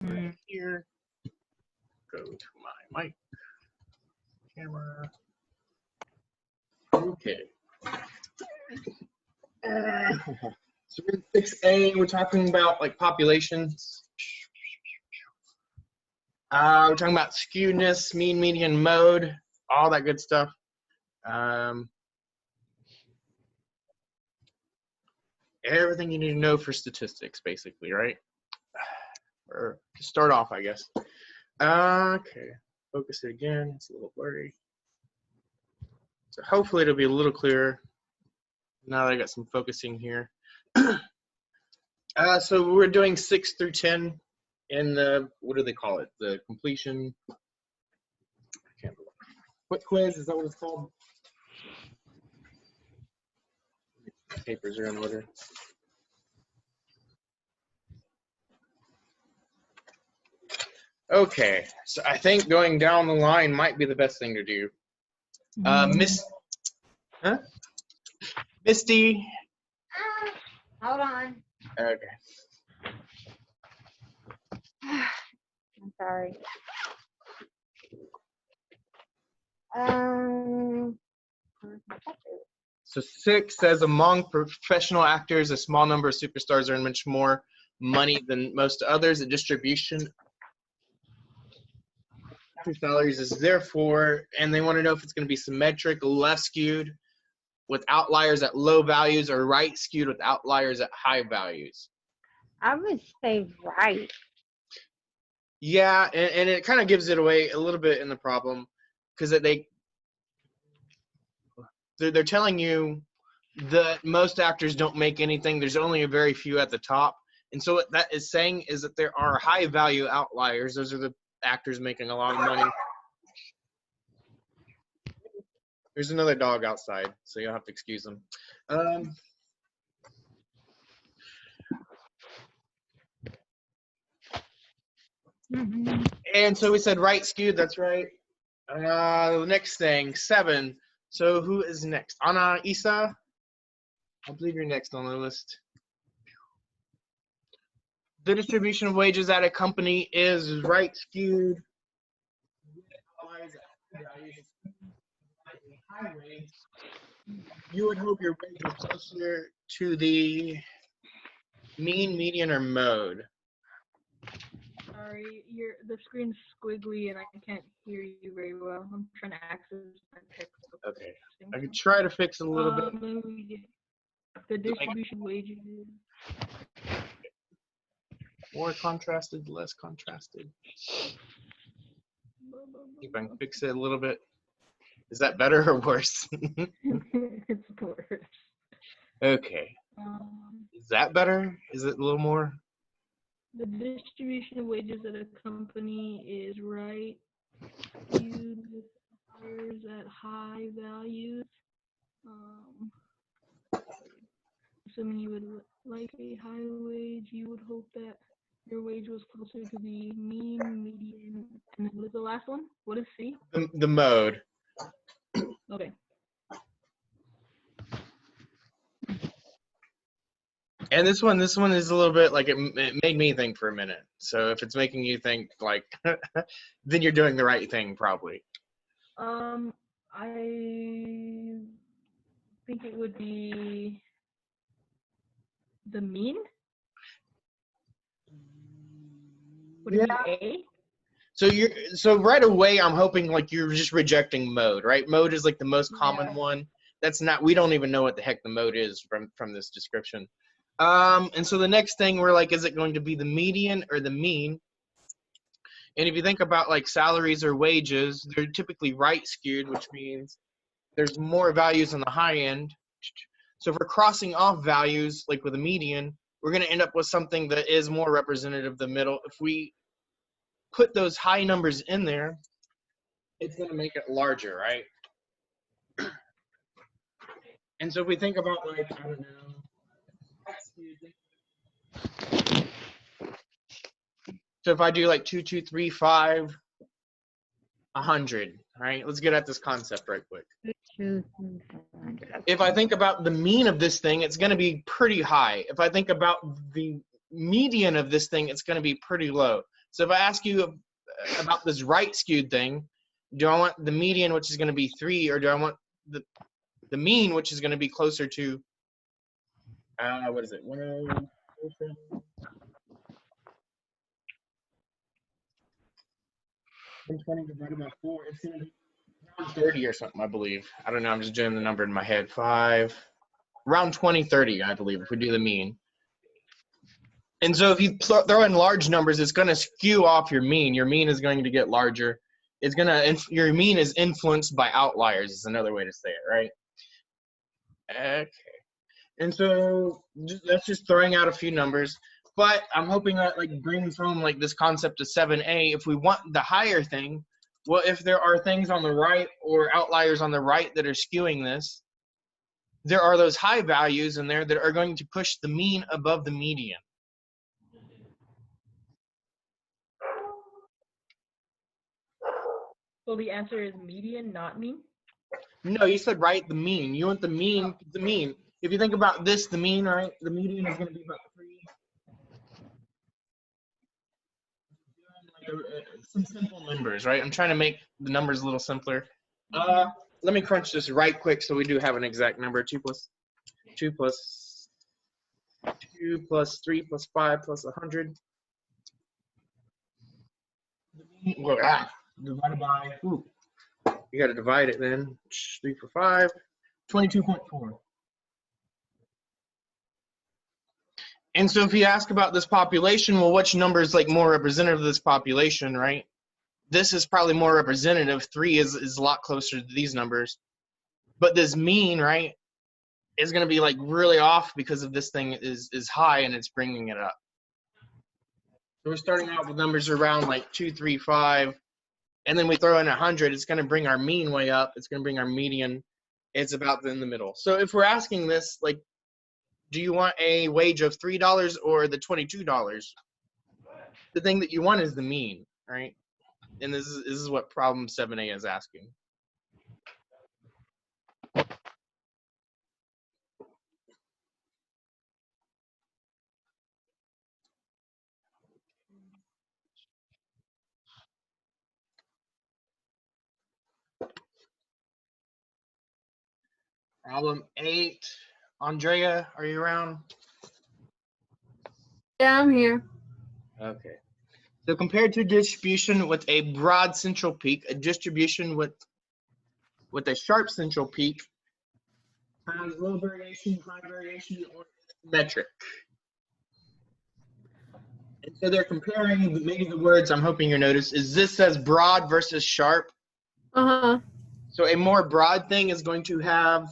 right here. Go to my mic, camera. Okay. So in 6A, we're talking about like populations. We're talking about skewedness, mean, median, mode, all that good stuff. Everything you need to know for statistics, basically, right? Or to start off, I guess. Okay, focus it again. It's a little blurry. So hopefully it'll be a little clearer now that I got some focusing here. So we're doing 6 through 10 in the, what do they call it? The completion. I can't remember. What quiz? Is that what it's called? Papers are in order. Okay, so I think going down the line might be the best thing to do. Misty. Hold on. Okay. I'm sorry. So 6 says among professional actors, a small number of superstars earn much more money than most others. The distribution of salaries is therefore, and they want to know if it's going to be symmetric, left skewed with outliers at low values, or right skewed with outliers at high values. I would say right. Yeah, and it kind of gives it away a little bit in the problem, because they're telling you that most actors don't make anything. There's only a very few at the top. And so what that is saying is that there are high value outliers. Those are the actors making a lot of money. There's another dog outside, so you'll have to excuse them. And so we said right skewed, that's right. The next thing, 7. So who is next? Anna Isa? I believe you're next on the list. The distribution of wages at a company is right skewed. You would hope your wage was closer to the mean, median, or mode. Sorry, the screen's squiggly and I can't hear you very well. I'm trying to access my text. Okay, I could try to fix it a little bit. The distribution wages. More contrasted, less contrasted. If I can fix it a little bit. Is that better or worse? It's worse. Okay. Is that better? Is it a little more? The distribution of wages at a company is right. Skewed with hires at high values. Assuming you would like a high wage, you would hope that your wage was closer to the mean, median, and then what is the last one? What is C? The mode. Okay. And this one is a little bit like it made me think for a minute. So if it's making you think, like, then you're doing the right thing, probably. I think it would be the mean. Would it be A? So right away, I'm hoping like you're just rejecting mode, right? Mode is like the most common one. That's not. We don't even know what the heck the mode is from this description. And so the next thing we're like, is it going to be the median or the mean? And if you think about like salaries or wages, they're typically right skewed, which means there's more values on the high end. So if we're crossing off values, like with a median, we're going to end up with something that is more representative of the middle. If we put those high numbers in there, it's going to make it larger, right? And so if we think about like, I don't know, so if I do like 2, 2, 3, 5, 100, right? Let's get at this concept right quick. If I think about the mean of this thing, it's going to be pretty high. If I think about the median of this thing, it's going to be pretty low. So if I ask you about this right skewed thing, do I want the median, which is going to be 3, or do I want the mean, which is going to be closer to, what is it, 107? 120 divided by 4, it's going to be around 30 or something, I believe. I don't know, I'm just doing the number in my head. 5, around 20, 30, I believe, if we do the mean. And so if you throw in large numbers, it's going to skew off your mean. Your mean is going to get larger. It's going to, your mean is influenced by outliers is another way to say it, right? Okay. And so that's just throwing out a few numbers. But I'm hoping that like brings home like this concept of 7a. If we want the higher thing, well, if there are things on the right or outliers on the right that are skewing this, there are those high values in there that are going to push the mean above the median. So the answer is median, not mean? No, you said right, the mean. You want the mean, the mean. If you think about this, the mean, right? The median is going to be about 3. Some simple numbers, right? I'm trying to make the numbers a little simpler. Let me crunch this right quick so we do have an exact number. 2 plus 2 plus 2 plus 3 plus 5 plus 100. Divided by, you got to divide it then. 3 for 5, 22.4. And so if you ask about this population, well, which number is like more representative of this population, right? This is probably more representative. 3 is a lot closer to these numbers. But this mean, right, is going to be like really off because of this thing is high and it's bringing it up. So we're starting out with numbers around like 2, 3, 5. And then we throw in 100, it's going to bring our mean way up. It's going to bring our median. It's about in the middle. So if we're asking this, like, do you want a wage of $3 or the $22? The thing that you want is the mean, right? And this is what problem 7a is asking. Problem 8. Andrea, are you around? Yeah, I'm here. Okay. So compared to a distribution with a broad central peak, a distribution with a sharp central peak has low variation, high variation, or symmetric. And so they're comparing maybe the words I'm hoping you notice is this says broad versus sharp. Uh-huh. So a more broad thing is going to have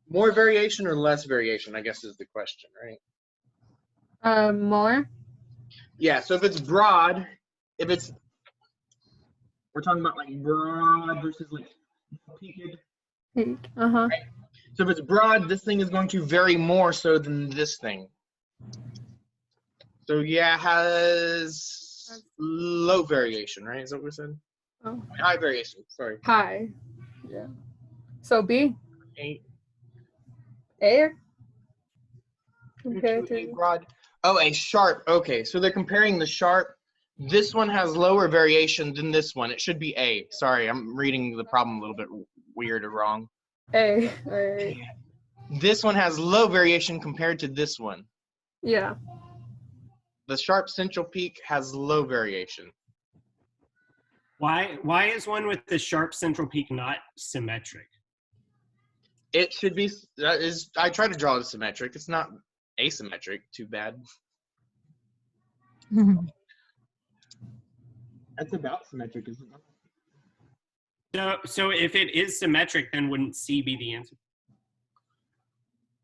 more variation or less variation, I guess is the question, right? More? Yeah, so if it's broad, we're talking about like broad versus like peaked. Peak. Uh-huh. Right? So if it's broad, this thing is going to vary more so than this thing. So yeah, it has low variation, right? Is that what we said? Oh. High variation, sorry. High. Yeah. So B? 8. A? Okay, Okay. broad. Oh, a sharp. Okay, so they're comparing the sharp. This one has lower variation than this one. It should be A. Sorry, I'm reading the problem a little bit weird or wrong. A. All right. This one has low variation compared to this one. Yeah. The sharp central peak has low variation. Why is one with the sharp central peak not symmetric? It should be. I try to draw it symmetric. It's not asymmetric. Too bad. That's about symmetric, isn't it? So if it is symmetric, then wouldn't C be the answer?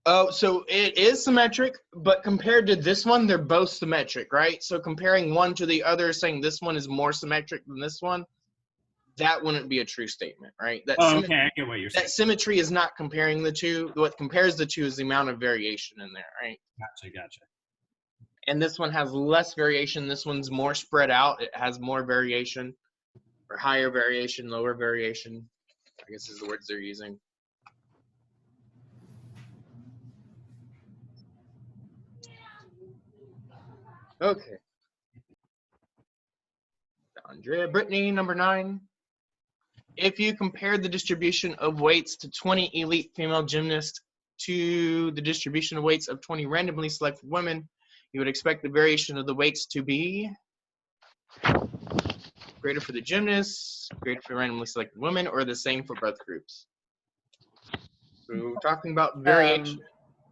Oh, so it is symmetric, but compared to this one, they're both symmetric, right? So comparing one to the other, saying this one is more symmetric than this one, that wouldn't be a true statement, right? Okay, I get what you're saying. That symmetry is not comparing the two. What compares the two is the amount of variation in there, right? Gotcha. And this one has less variation. This one's more spread out. It has more variation, or higher variation, lower variation, I guess is the words they're using. Okay. Andrea. Brittany, number 9. If you compared the distribution of weights to 20 elite female gymnasts to the distribution of weights of 20 randomly selected women, you would expect the variation of the weights to be greater for the gymnasts, greater for randomly selected women, or the same for both groups. So we're talking about variation.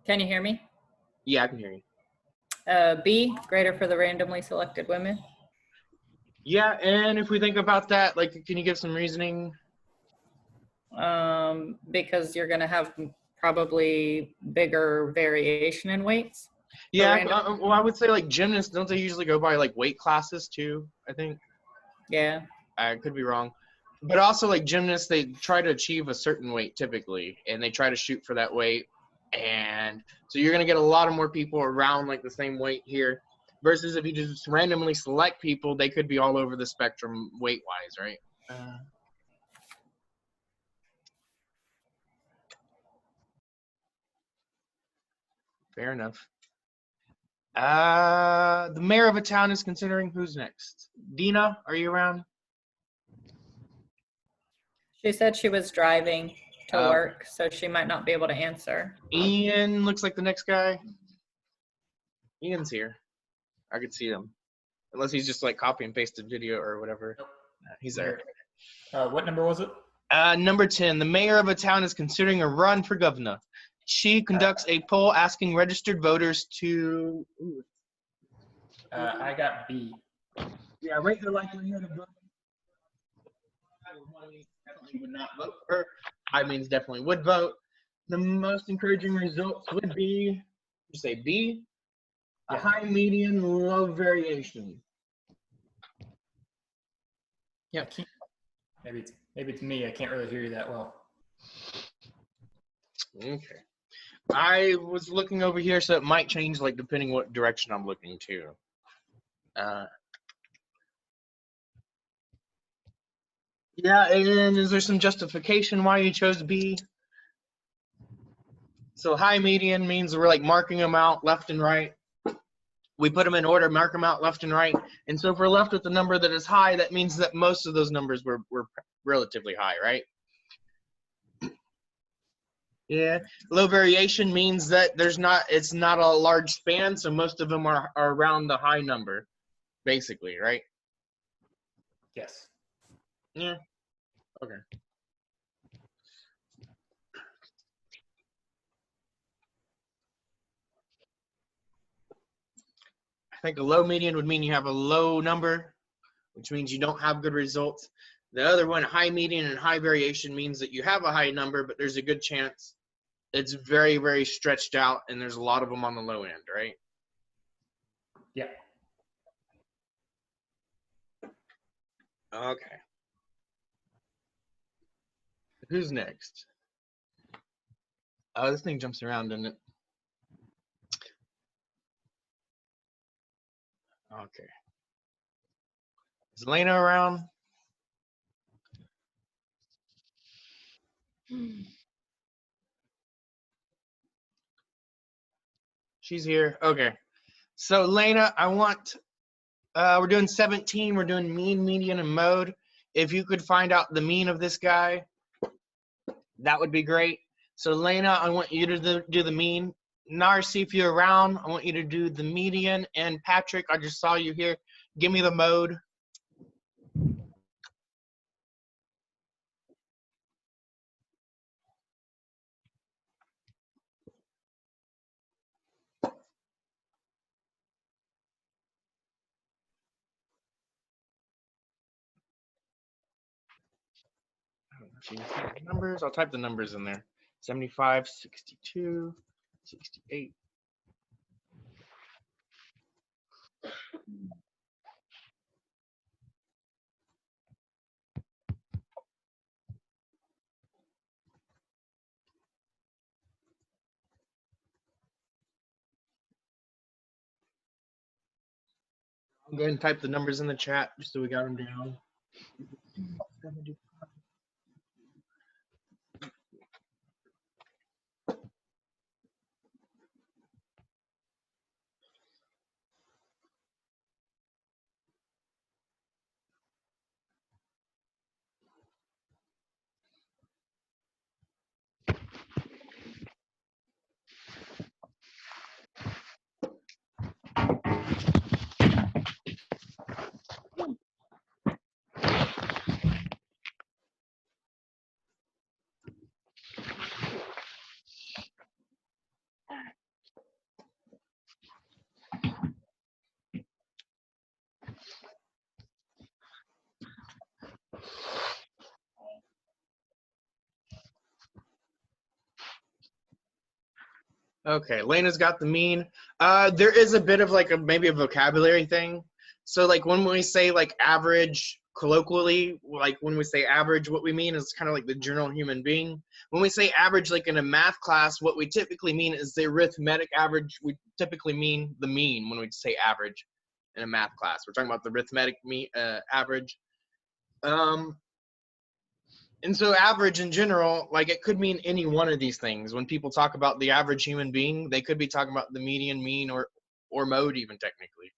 Can you hear me? Yeah, I can hear you. B, greater for the randomly selected women. Yeah, and if we think about that, like, can you give some reasoning? Because you're going to have probably bigger variation in weights. Yeah, random. well, I would say like gymnasts, don't they usually go by like weight classes too? I think. Yeah. I could be wrong. But also like gymnasts, they try to achieve a certain weight typically, and they try to shoot for that weight. And so you're going to get a lot of more people around like the same weight here versus if you just randomly select people, they could be all over the spectrum weight-wise, right? Fair enough. The mayor of a town is considering who's next. Dina, are you around? She said she was driving to Oh. work, so she might not be able to answer. Ian looks like the next guy. Ian's here. I could see him. Unless he's just like copy and pasted video or whatever. Nope. He's there. What number was it? Number 10, the mayor of a town is considering a run for governor. She conducts a poll asking registered voters to. I got B. Yeah, rate the likelihood of voting. Definitely would not vote for her. I means definitely would vote. The most encouraging results would be, you say B, a Yeah. high, median, low variation. Yep. Maybe it's me. I can't really hear you that well. Okay. I was looking over here, so it might change like depending what direction I'm looking to. Yeah, and is there some justification why you chose B? So high median means we're like marking them out left and right. We put them in order, mark them out left and right. And so if we're left with the number that is high, that means that most of those numbers were relatively high, right? Yeah. Low variation means that it's not a large span, so most of them are around the high number, basically, right? Yes. Yeah. Okay. I think a low median would mean you have a low number, which means you don't have good results. The other one, high median and high variation, means that you have a high number, but there's a good chance it's very, very stretched out, and there's a lot of them on the low end, right? Yeah. Okay. Who's next? Oh, this thing jumps around, doesn't it? Okay. Is Elena around? She's here. Okay. So, Lena, I want, we're doing 17. We're doing mean, median, and mode. If you could find out the mean of this guy, that would be great. So, Lena, I want you to do the mean. Narcy, if you're around, I want you to do the median. And Patrick, I just saw you here. Give me the mode. Numbers, I'll type the numbers in there. 75, 62, 68. I'll go ahead and type the numbers in the chat just so we got them down. Okay, Lena's got the mean. There is a bit of like maybe a vocabulary thing. So like when we say like average colloquially, like when we say average, what we mean is kind of like the general human being. When we say average, like in a math class, what we typically mean is the arithmetic average. We typically mean the mean when we say average in a math class. We're talking about the arithmetic average. And so average in general, like it could mean any one of these things. When people talk about the average human being, they could be talking about the median, mean, or mode even technically.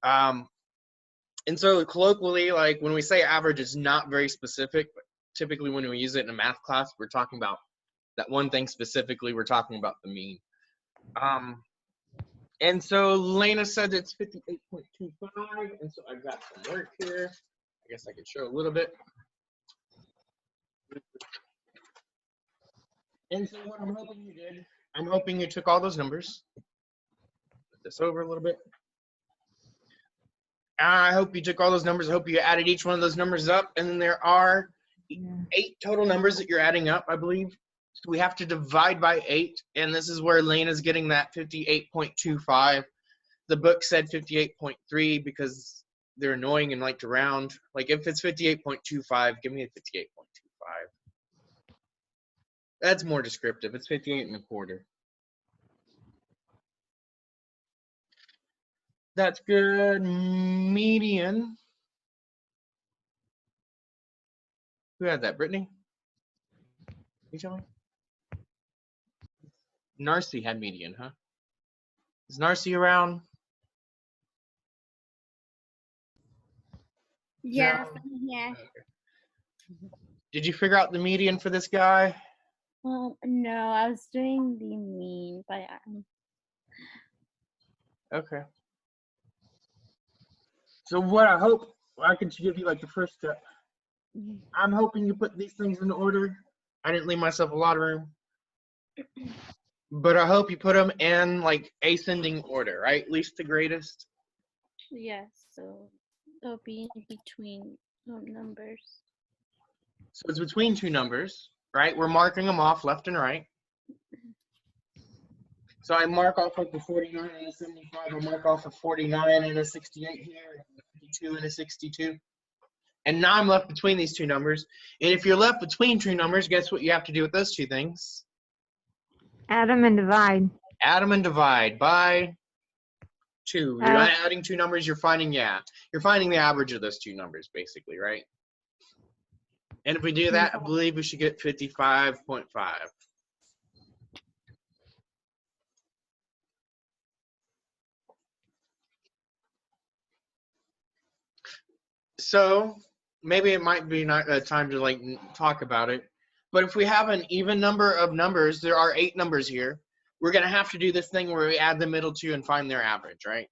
And so colloquially, like when we say average, it's not very specific. But typically when we use it in a math class, we're talking about that one thing specifically. We're talking about the mean. And so Lena said it's 58.25. And so I've got some work here. I guess I could show a little bit. And so what I'm hoping you did, I'm hoping you took all those numbers. Put this over a little bit. I hope you took all those numbers. I hope you added each one of those numbers up. And then there are 8 total numbers that you're adding up, I believe. So we have to divide by 8. And this is where Lena's getting that 58.25. The book said 58.3 because they're annoying and like to round. Like if it's 58.25, give me a 58.25. That's more descriptive. It's 58.25. That's good. Median. Who had that? Brittany? You tell me? Narcy had median, huh? Is Narcy around? Yes, No. yeah. Okay. Did you figure out the median for this guy? No, I was doing the mean, but Okay. So what I hope I could give you like the first step. I'm hoping you put these things in order. I didn't leave myself a lot of room. But I hope you put them in like ascending order, right? Least to greatest. yes, so it'll be in between numbers. So it's between 2 numbers, right? We're marking them off left and right. So I mark off like the 49 and a 75. I mark off a 49 and a 68 here, and a 52 and a 62. And now I'm left between these 2 numbers. And if you're left between 2 numbers, guess what you have to do with those 2 things? Add them and divide. Add them and divide by 2. You're not adding 2 numbers. You're finding the average of those 2 numbers, basically, right? And if we do that, I believe we should get 55.5. So maybe it might be not time to like talk about it. But if we have an even number of numbers, there are 8 numbers here. We're going to have to do this thing where we add the middle 2 and find their average, right?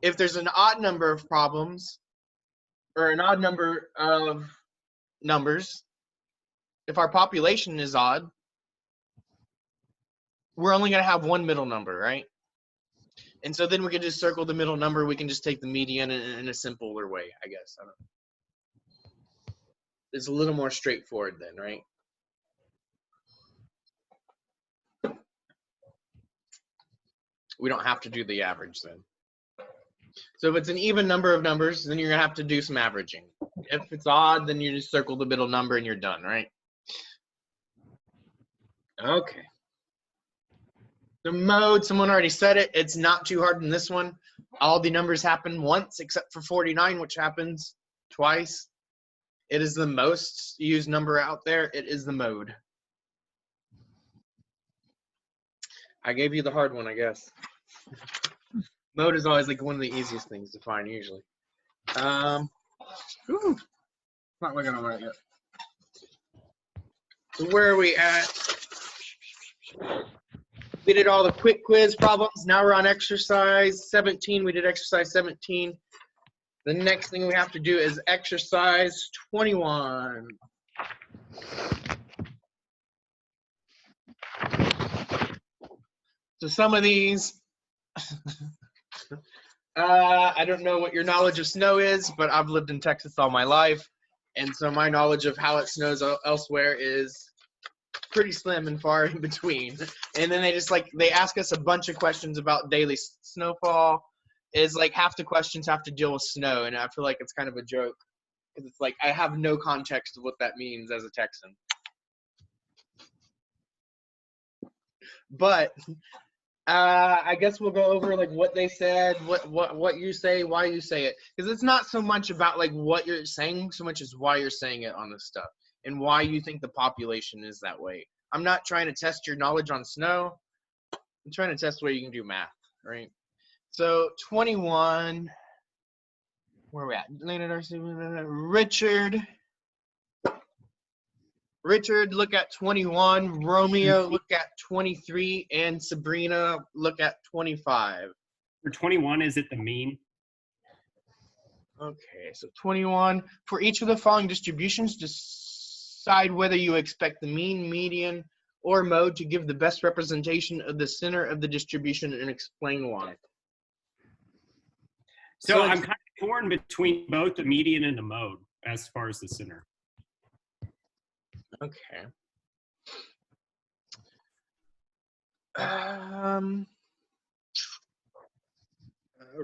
If there's an odd number of problems, or an odd number of numbers, if our population is odd, we're only going to have one middle number, right? And so then we can just circle the middle number. We can just take the median in a simpler way, I guess. I don't know. It's a little more straightforward then, right? We don't have to do the average then. So if it's an even number of numbers, then you're going to have to do some averaging. If it's odd, then you just circle the middle number and you're done, right? Okay. The mode, someone already said it. It's not too hard in this one. All the numbers happen once except for 49, which happens twice. It is the most used number out there. It is the mode. I gave you the hard one, I guess. Mode is always like one of the easiest things to find usually. Not looking on that yet. So where are we at? We did all the quick quiz problems. Now we're on exercise 17. We did exercise 17. The next thing we have to do is exercise 21. So some of these, I don't know what your knowledge of snow is, but I've lived in Texas all my life. And so my knowledge of how it snows elsewhere is pretty slim and far in between. And then they ask us a bunch of questions about daily snowfall. Is like half the questions have to deal with snow, and I feel like it's kind of a joke because it's like I have no context of what that means as a Texan. But I guess we'll go over like what they said, what you say, why you say it, because it's not so much about like what you're saying, so much as why you're saying it on this stuff and why you think the population is that way. I'm not trying to test your knowledge on snow. I'm trying to test where you can do math, right? So 21. Where are we at? Richard, look at 21. Romeo, look at 23. And Sabrina, look at 25. For 21, is it the mean? Okay, so 21. For each of the following distributions, decide whether you expect the mean, median, or mode to give the best representation of the center of the distribution and explain why. So I'm kind of torn between both the median and the mode as far as the center. Okay.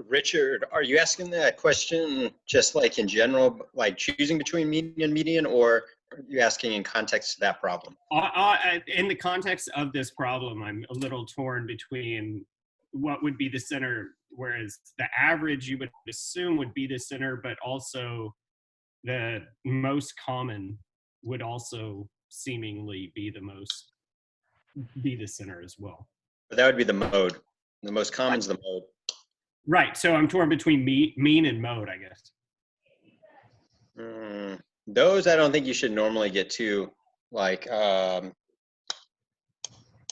Richard, are you asking that question just like in general, like choosing between mean and median, or are you asking in context to that problem? In the context of this problem, I'm a little torn between what would be the center, whereas the average you would assume would be the center, but also the most common would also seemingly be the center as well. But that would be the mode. The most common is the mode. Right. So I'm torn between mean and mode, I guess. Those I don't think you should normally get too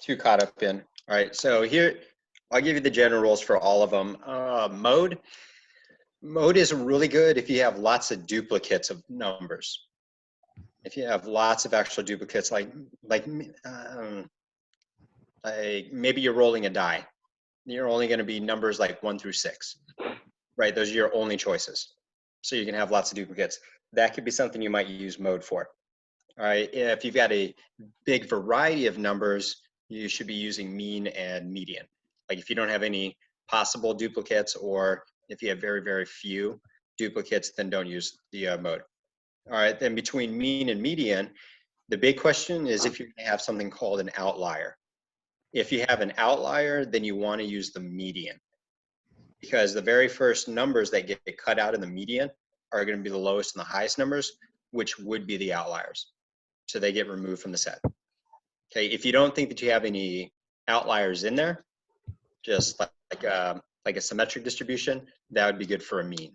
too caught up in. All right. So here, I'll give you the general rules for all of them. Mode is really good if you have lots of duplicates of numbers. If you have lots of actual duplicates, like maybe you're rolling a die, you're only going to be numbers like 1 through 6, right? Those are your only choices. So you can have lots of duplicates. That could be something you might use mode for. All right. If you've got a big variety of numbers, you should be using mean and median. Like if you don't have any possible duplicates, or if you have very, very few duplicates, then don't use the mode. All right. Then between mean and median, the big question is if you're going to have something called an outlier. If you have an outlier, then you want to use the median, because the very first numbers that get cut out in the median are going to be the lowest and the highest numbers, which would be the outliers. So they get removed from the set. Okay, if you don't think that you have any outliers in there, just like a symmetric distribution, that would be good for a mean.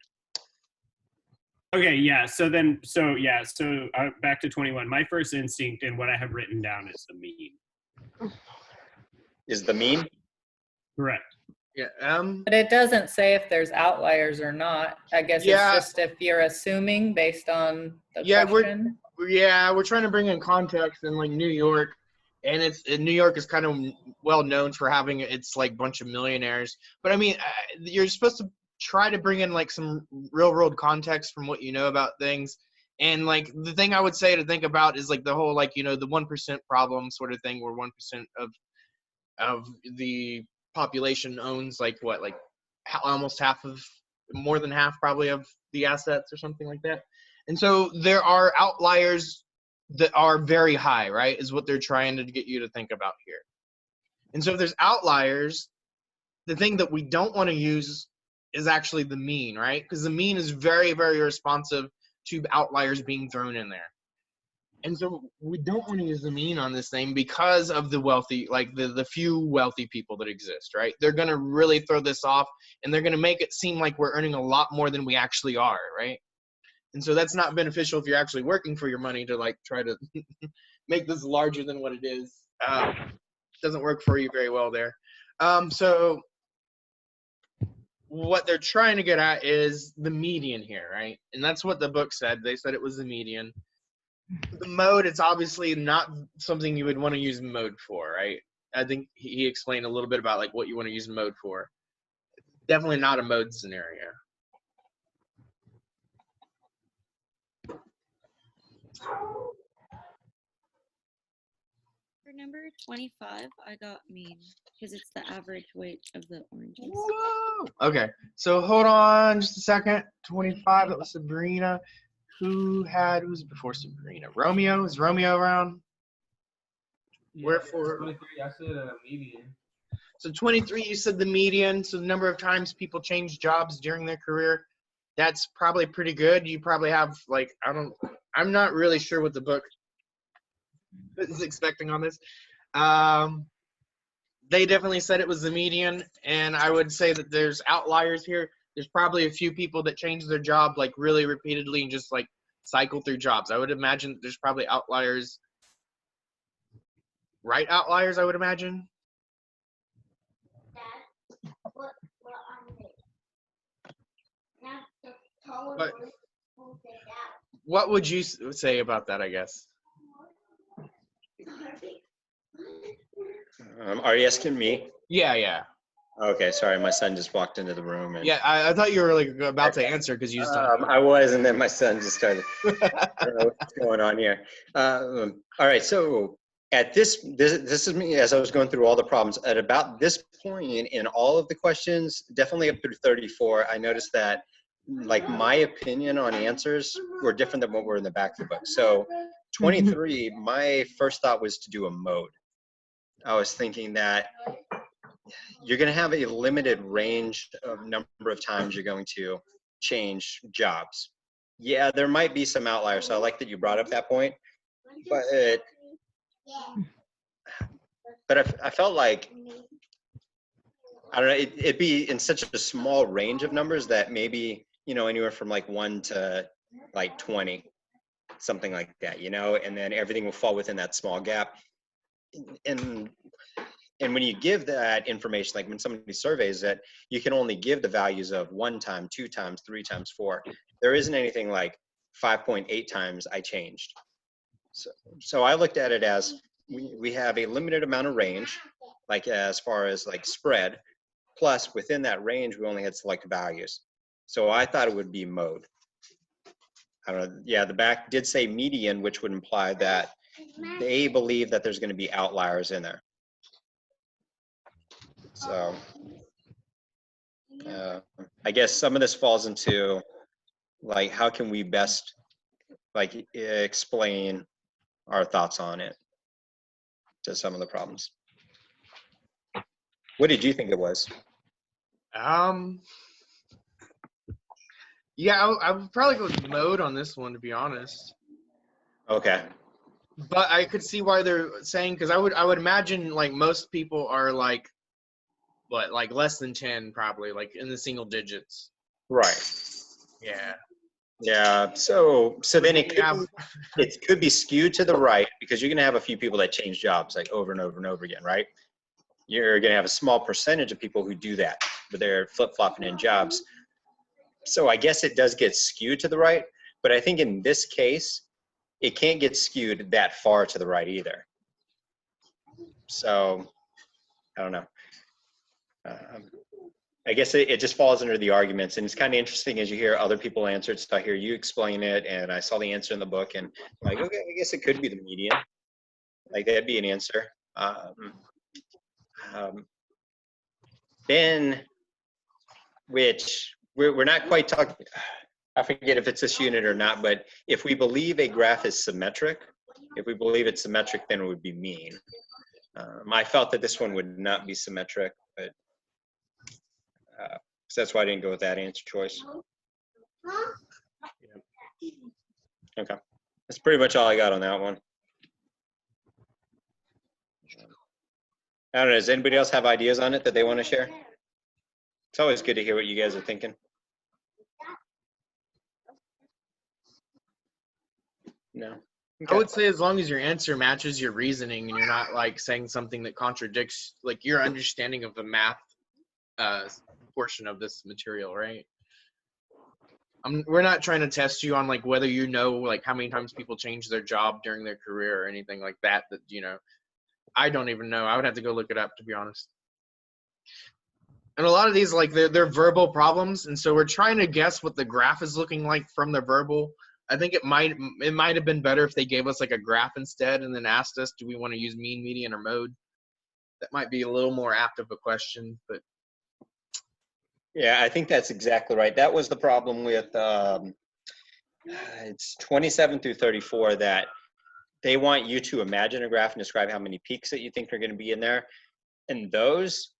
Okay, yeah. So back to 21. My first instinct and what I have written down is the mean. Is the mean? Correct. Yeah. But it doesn't say if there's outliers or not. I guess Yeah. it's just if you're assuming based on the Yeah, question. we're trying to bring in context in like New York, and New York is kind of well known for having its like bunch of millionaires. But I mean, you're supposed to try to bring in like some real world context from what you know about things. And like the thing I would say to think about is like the whole like, you know, the 1% problem sort of thing, where 1% of the population owns like what, like almost more than half probably of the assets or something like that. And so there are outliers that are very high, right, is what they're trying to get you to think about here. And so if there's outliers, the thing that we don't want to use is actually the mean, right? Because the mean is very, very responsive to outliers being thrown in there. And so we don't want to use the mean on this thing because of the wealthy, like the few wealthy people that exist, right? They're going to really throw this off, and they're going to make it seem like we're earning a lot more than we actually are, right? And so that's not beneficial if you're actually working for your money to like try to make this larger than what it is. Doesn't work for you very well there. So what they're trying to get at is the median here, right? And that's what the book said. They said it was the median. The mode, it's obviously not something you would want to use mode for, right? I think he explained a little bit about like what you want to use mode for. Definitely not a mode scenario. number 25, I got mean because it's the average weight of the oranges. Whoa. Okay, so hold on just a second. 25, that was Sabrina. Who's before Sabrina? Romeo? Is Romeo around? Wherefore? 23, I said median. So 23, you said the median. So the number of times people change jobs during their career, that's probably pretty good. You probably have like, I'm not really sure what the book is expecting on this. They definitely said it was the median, and I would say that there's outliers here. There's probably a few people that change their job like really repeatedly and just like cycle through jobs. I would imagine that there's probably outliers, right? Outliers, I would imagine. But what would you say about that, I guess? Are you asking me? Yeah. Okay, sorry, my son just walked into the room. And, Yeah, I thought you were like about to answer because you just I was, and then my son just started. I don't know what's going on here. All right, so at this is me as I was going through all the problems. At about this point in all of the questions, definitely up through 34, I noticed that like my opinion on answers were different than what were in the back of the book. So 23, my first thought was to do a mode. I was thinking that you're going to have a limited range of number of times you're going to change jobs. Yeah, there might be some outliers. So I like that you brought up that point. But I felt like, I don't know, it'd be in such a small range of numbers that maybe, you know, anywhere from like 1 to like 20, something like that, you know, and then everything will fall within that small gap. And when you give that information, like when somebody surveys it, you can only give the values of 1 time, 2 times, 3 times, 4. There isn't anything like 5.8 times I changed. So I looked at it as we have a limited amount of range, like as far as like spread, plus within that range, we only had select values. So I thought it would be mode. I don't know. Yeah, the back did say median, which would imply that they believe that there's going to be outliers in there. So I guess some of this falls into like, how can we best like explain our thoughts on it to some of the problems. What did you think it was? Yeah, I would probably go with mode on this one, to be honest. Okay. But I could see why they're saying, because I would imagine like most people are like, what, like less than 10 probably, like in the single digits. Right. Yeah. Yeah. So then it could be skewed to the right, because you're going to have a few people that change jobs like over and over and over again, right? You're going to have a small percentage of people who do that, but they're flip-flopping in jobs. So I guess it does get skewed to the right, but I think in this case, it can't get skewed that far to the right either. So I don't know. I guess it just falls under the arguments, and it's kind of interesting as you hear other people answer it. So I hear you explain it, and I saw the answer in the book, and I'm like, okay, I guess it could be the median. Like that'd be an answer. Then, which we're not quite talking, I forget if it's this unit or not, but if we believe a graph is symmetric, if we believe it's symmetric, then it would be mean. I felt that this one would not be symmetric, but so that's why I didn't go with that answer choice. Okay, that's pretty much all I got on that one. I don't know, does anybody else have ideas on it that they want to share? It's always good to hear what you guys are thinking. No. Okay. I would say as long as your answer matches your reasoning and you're not like saying something that contradicts like your understanding of the math portion of this material, right? We're not trying to test you on like whether you know like how many times people change their job during their career or anything like that, that, you know, I don't even know. I would have to go look it up, to be honest. And a lot of these, like, they're verbal problems, and so we're trying to guess what the graph is looking like from the verbal, I think it might have been better if they gave us like a graph instead and then asked us, do we want to use mean, median, or mode? That might be a little more apt of a question, but Yeah, I think that's exactly right. That was the problem with it's 27 through 34, that they want you to imagine a graph and describe how many peaks that you think are going to be in there. And those,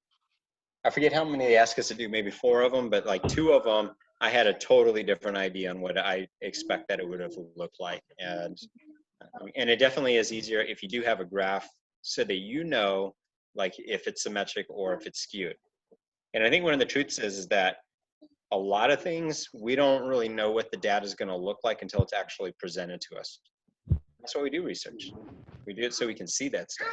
I forget how many they asked us to do, maybe 4 of them, but like 2 of them, I had a totally different idea on what I expect that it would have looked like. And it definitely is easier if you do have a graph so that you know, like if it's symmetric or if it's skewed. And I think one of the truths is that a lot of things, we don't really know what the data is going to look like until it's actually presented to us. That's why we do research. We do it so we can see that stuff.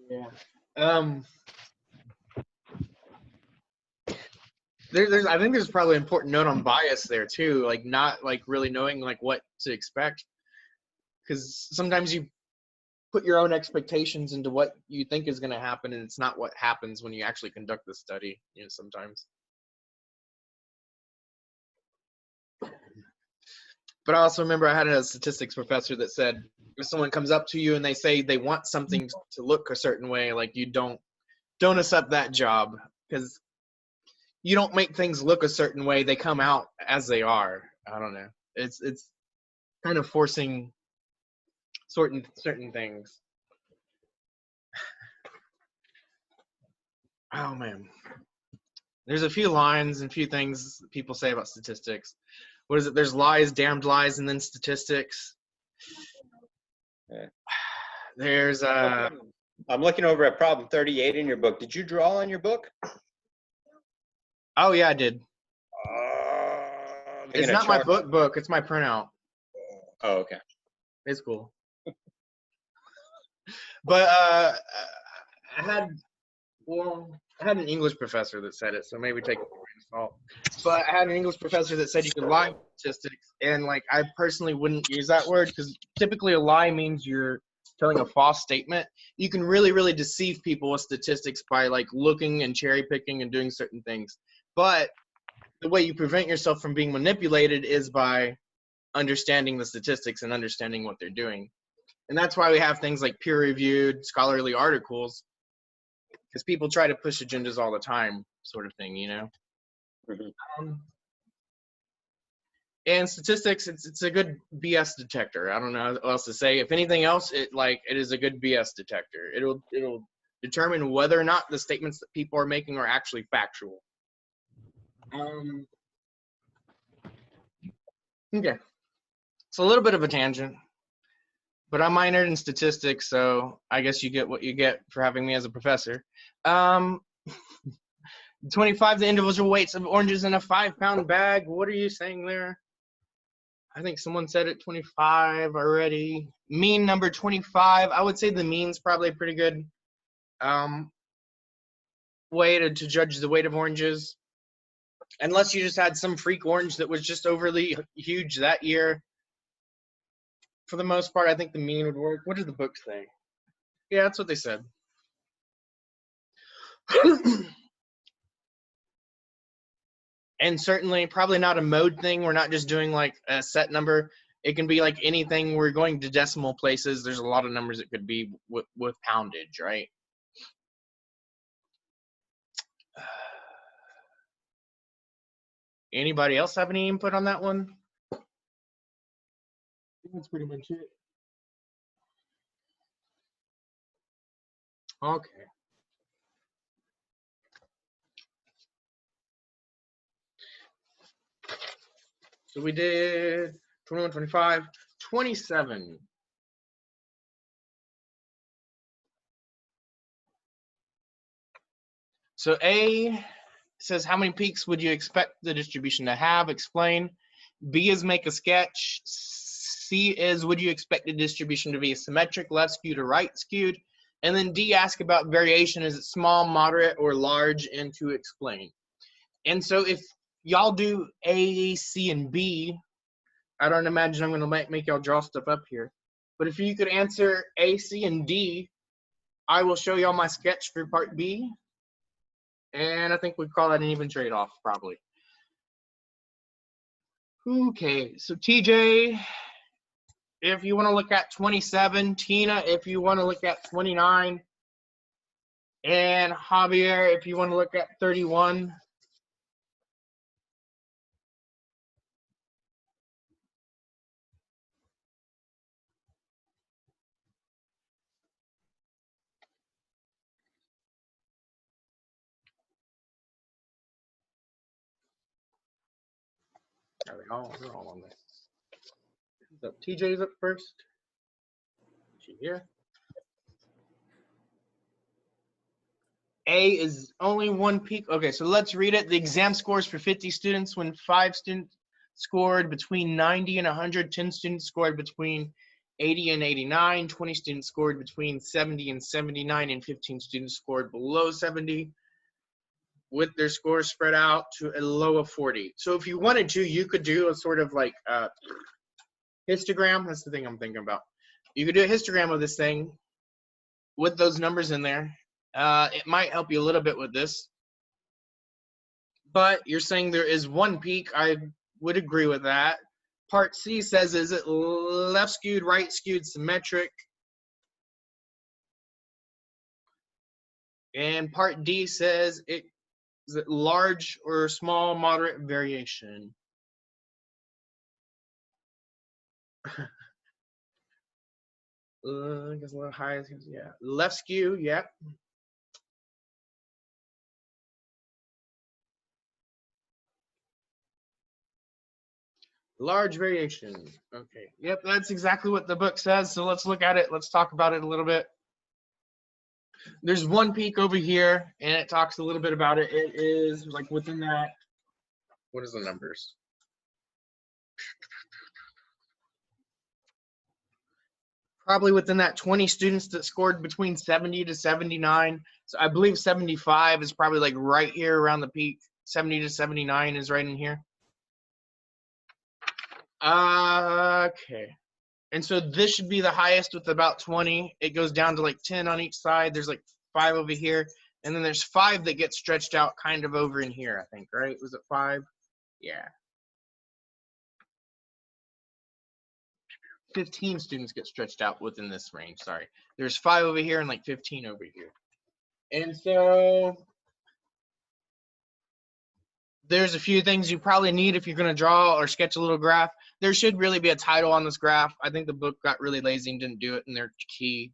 yeah. There's I think there's probably an important note on bias there too, like not like really knowing like what to expect, because sometimes you put your own expectations into what you think is going to happen, and it's not what happens when you actually conduct the study, you know, sometimes. But I also remember I had a statistics professor that said, if someone comes up to you and they say they want something to look a certain way, like you don't accept that job, because you don't make things look a certain way. They come out as they are. I don't know. It's kind of forcing certain things. Oh man, there's a few lines and few things people say about statistics. What is it? There's lies, damned lies, and then statistics. Yeah. There's I'm looking over at problem 38 in your book. Did you draw on your book? Oh yeah, I did. It's not my book. It's my printout. Oh, okay. It's cool. But I had an English professor that said it, so maybe take it with a grain of salt. But I had an English professor that said you could lie with statistics, and like I personally wouldn't use that word, because typically a lie means you're telling a false statement. You can really deceive people with statistics by like looking and cherry picking and doing certain things. But the way you prevent yourself from being manipulated is by understanding the statistics and understanding what they're doing. And that's why we have things like peer-reviewed scholarly articles, because people try to push agendas all the time, sort of thing, you know? Mm-hmm. And statistics, it's a good BS detector. I don't know what else to say. If anything else, it is a good BS detector. It'll determine whether or not the statements that people are making are actually factual. Okay. It's a little bit of a tangent, but I minored in statistics, so I guess you get what you get for having me as a professor. 25, the individual weights of oranges in a 5-pound bag. What are you saying there? I think someone said it, 25 already. Mean number 25. I would say the mean's probably a pretty good way to judge the weight of oranges. Unless you just had some freak orange that was just overly huge that year. For the most part, I think the mean would work. What did the book say? Yeah, that's what they said. And certainly, probably not a mode thing. We're not just doing like a set number. It can be like anything. We're going to decimal places. There's a lot of numbers it could be with poundage, right? Anybody else have any input on that one? I think that's pretty much it. Okay. So we did 21, 25, 27. So A says, how many peaks would you expect the distribution to have? Explain. B is make a sketch. C is, would you expect the distribution to be symmetric, left skewed or right skewed? And then D, ask about variation. Is it small, moderate, or large? And to explain. And so if y'all do A, C, and B, I don't imagine I'm going to make y'all draw stuff up here. But if you could answer A, C, and D, I will show y'all my sketch for part B. And I think we'd call that an even trade-off, probably. Okay, so TJ, if you want to look at 27, Tina, if you want to look at 29, and Javier, if you want to look at 31. There we go. They're all on there. So TJ's up first. She here. A is only one peak. Okay, so let's read it. The exam scores for 50 students when 5 students scored between 90 and 100, 10 students scored between 80 and 89, 20 students scored between 70 and 79, and 15 students scored below 70, with their scores spread out to a low of 40. So if you wanted to, you could do a sort of like histogram. That's the thing I'm thinking about. You could do a histogram of this thing with those numbers in there. It might help you a little bit with this. But you're saying there is one peak. I would agree with that. Part C says, is it left skewed, right skewed, symmetric? And part D says, is it large or small, moderate variation? I guess a little high. Yeah. Left skew, yep. Large variation. Okay. Yep, that's exactly what the book says. So let's look at it. Let's talk about it a little bit. There's one peak over here, and it talks a little bit about it. It is like within that. What is the numbers? Probably within that 20 students that scored between 70 to 79. So I believe 75 is probably like right here around the peak. 70 to 79 is right in here. Okay. And so this should be the highest with about 20. It goes down to like 10 on each side. There's like 5 over here. And then there's 5 that get stretched out kind of over in here, I think, right? Was it 5? Yeah. 15 students get stretched out within this range, sorry. There's 5 over here and like 15 over here. And so there's a few things you probably need if you're going to draw or sketch a little graph. There should really be a title on this graph. I think the book got really lazy and didn't do it in their key.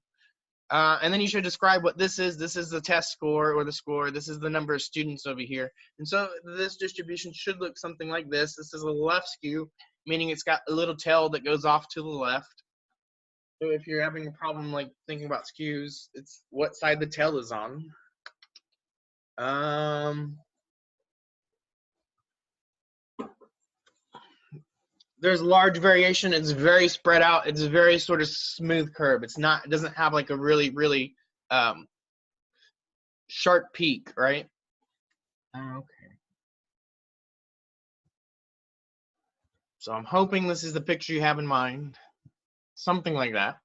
And then you should describe what this is. This is the test score or the score. This is the number of students over here. And so this distribution should look something like this. This is a left skew, meaning it's got a little tail that goes off to the left. So if you're having a problem like thinking about skews, it's what side the tail is on. There's large variation. It's very spread out. It's a very sort of smooth curve. It's not. It doesn't have like a really, really sharp peak, right? Okay. So I'm hoping this is the picture you have in mind. Something like that.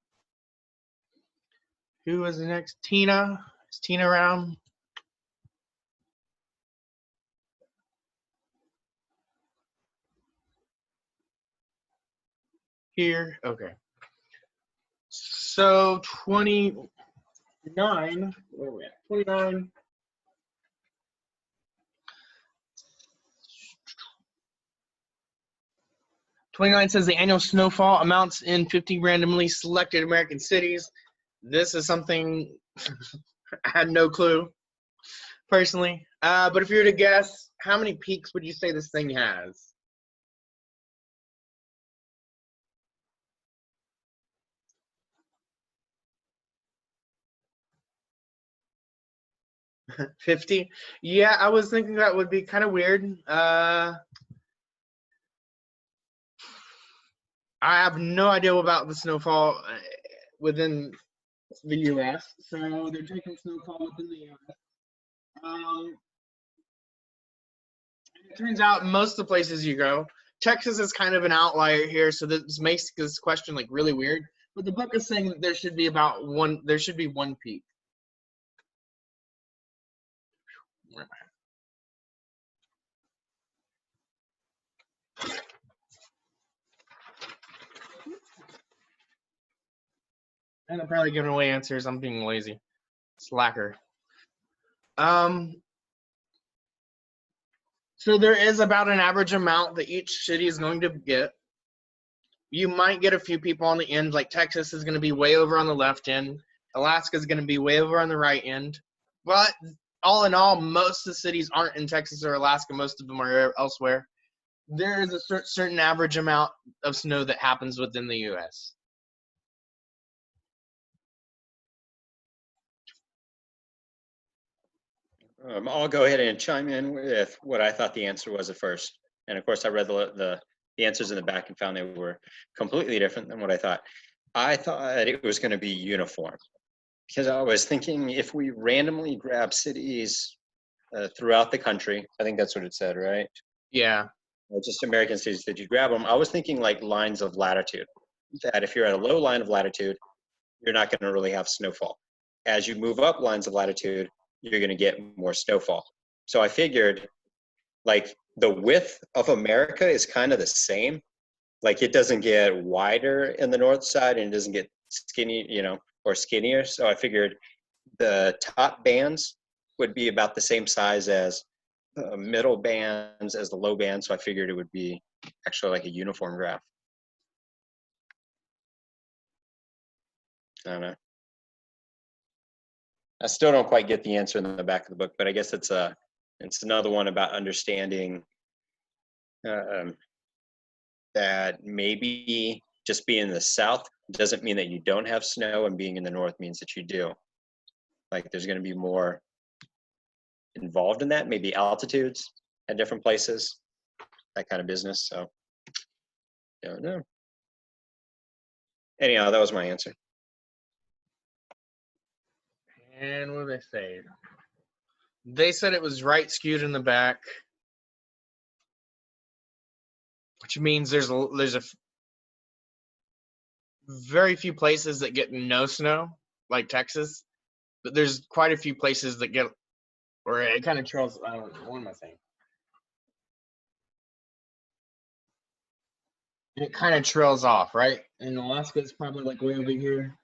Who is the next? Tina. Is Tina around? Here, okay. So 29, where are we at? 29. Says the annual snowfall amounts in 50 randomly selected American cities. This is something I had no clue, personally. But if you were to guess, how many peaks would you say this thing has? 50? Yeah, I was thinking that would be kind of weird. I have no idea about the snowfall within the U.S., so they're taking snowfall within the U.S. It turns out most of the places you go, Texas is kind of an outlier here, so this makes this question like really weird. But the book is saying that there should be one peak. And I'm probably giving away answers. I'm being lazy. Slacker. So there is about an average amount that each city is going to get. You might get a few people on the end, like Texas is going to be way over on the left end. Alaska is going to be way over on the right end. But all in all, most of the cities aren't in Texas or Alaska. Most of them are elsewhere. There is a certain average amount of snow that happens within the U.S. I'll go ahead and chime in with what I thought the answer was at first. And of course, I read the answers in the back and found they were completely different than what I thought. I thought it was going to be uniform, because I was thinking if we randomly grab cities throughout the country, I think that's what it said, right? Yeah. Or just American cities, that you grab them. I was thinking like lines of latitude, that if you're at a low line of latitude, you're not going to really have snowfall. As you move up lines of latitude, you're going to get more snowfall. So I figured like the width of America is kind of the same. Like it doesn't get wider in the north side and it doesn't get skinny, or skinnier. So I figured the top bands would be about the same size as the middle bands as the low bands. So I figured it would be actually like a uniform graph. I don't know. I still don't quite get the answer in the back of the book, but I guess it's another one about understanding that maybe just being in the south doesn't mean that you don't have snow, and being in the north means that you do. Like there's going to be more involved in that, maybe altitudes at different places, that kind of business. So don't know. Anyhow, that was my answer. And what did they say? They said it was right skewed in the back, which means there's a very few places that get no snow, like Texas, but there's quite a few places that get, or it kind of trails. I don't know, what am I saying? It kind of trails off, right? And Alaska is probably like way over here.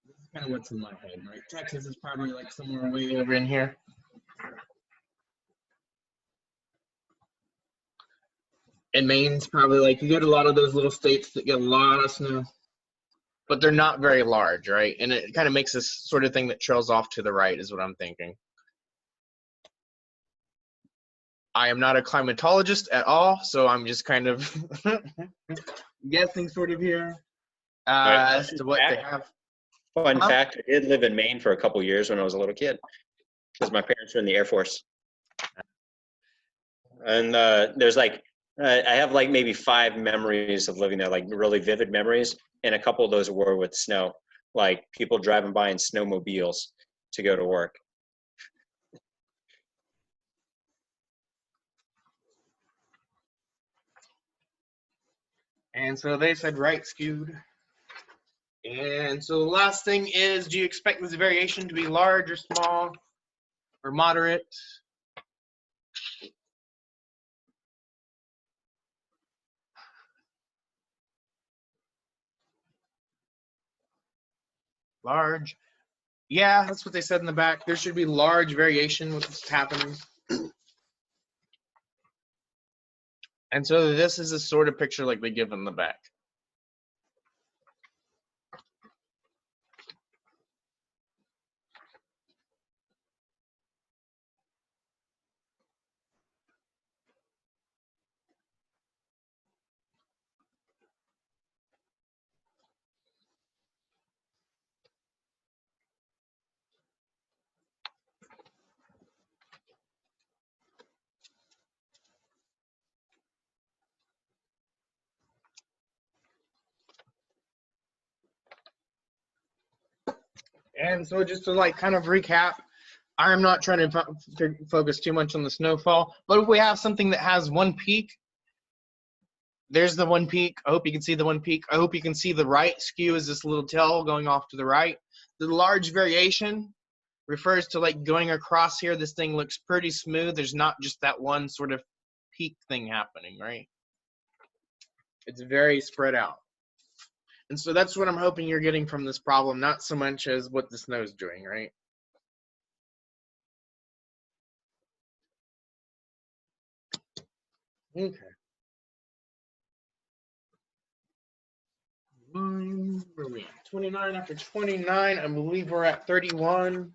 This is kind of what's in my head, right? Texas is probably like somewhere way over in here. And Maine's probably like, you get a lot of those little states that get a lot of snow, but they're not very large, right? And it kind of makes this sort of thing that trails off to the right is what I'm thinking. I am not a climatologist at all, so I'm just kind of guessing sort of here as to what they have. Fun fact, I did live in Maine for a couple years when I was a little kid, because my parents were in the Air Force. And there's like, I have like maybe 5 memories of living there, like really vivid memories. And a couple of those were with snow, like people driving by in snowmobiles to go to work. And so they said right skewed. And so the last thing is, do you expect this variation to be large or small or moderate? Large. Yeah, that's what they said in the back. There should be large variation with what's happening. And so this is a sort of picture like they give in the back. And so just to like kind of recap, I'm not trying to focus too much on the snowfall, but if we have something that has one peak, there's the one peak. I hope you can see the one peak. I hope you can see the right skew is this little tail going off to the right. The large variation refers to like going across here. This thing looks pretty smooth. There's not just that one sort of peak thing happening, right? It's very spread out. And so that's what I'm hoping you're getting from this problem, not so much as what the snow's doing, right? Okay. Where are we at? 29 after 29. I believe we're at 31.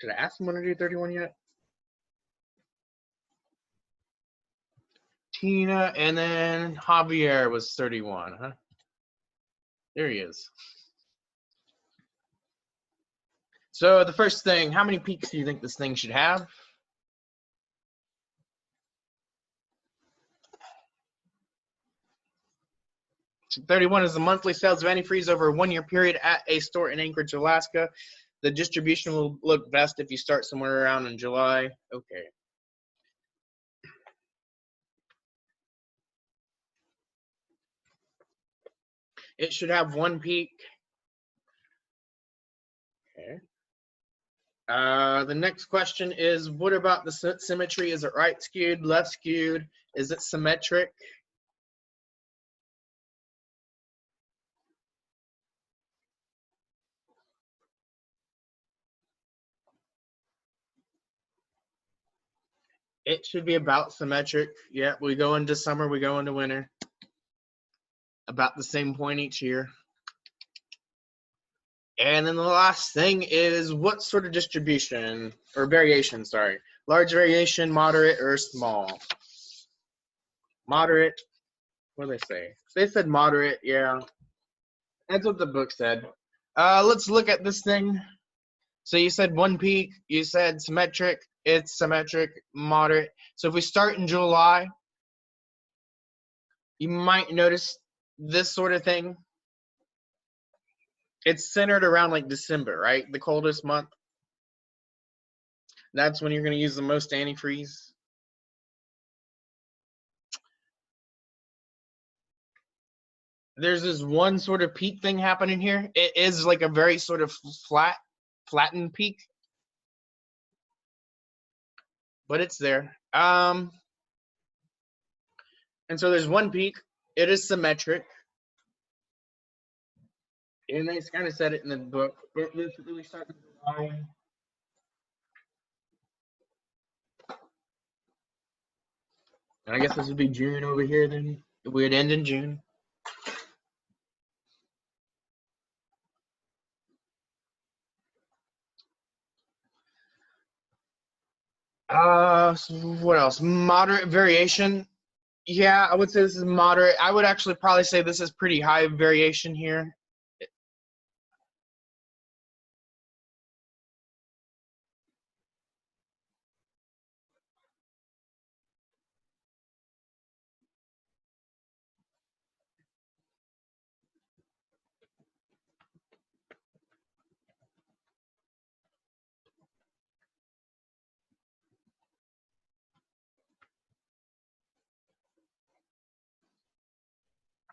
Did I ask someone to do 31 yet? Tina, and then Javier was 31, huh? There he is. So the first thing, how many peaks do you think this thing should have? So 31 is the monthly sales of antifreeze over a 1-year period at a store in Anchorage, Alaska. The distribution will look best if you start somewhere around in July. Okay. It should have 1 peak. Okay. The next question is, what about the symmetry? Is it right skewed, left skewed? Is it symmetric? It should be about symmetric. Yeah, we go into summer, we go into winter. About the same point each year. And then the last thing is, what sort of distribution, or variation, sorry. Large variation, moderate, or small? Moderate, what do they say? They said moderate, yeah. That's what the book said. Let's look at this thing. So you said 1 peak, you said symmetric, it's symmetric, moderate. So if we start in July, you might notice this sort of thing. It's centered around like December, right? The coldest month. That's when you're going to use the most antifreeze. There's this one sort of peak thing happening here. It is like a very sort of flattened peak. But it's there. And so there's 1 peak. It is symmetric. And they kind of said it in the book. But this really starts in July. And I guess this would be June over here then. It would end in June. So what else? Moderate variation. Yeah, I would say this is moderate. I would actually probably say this is pretty high variation here.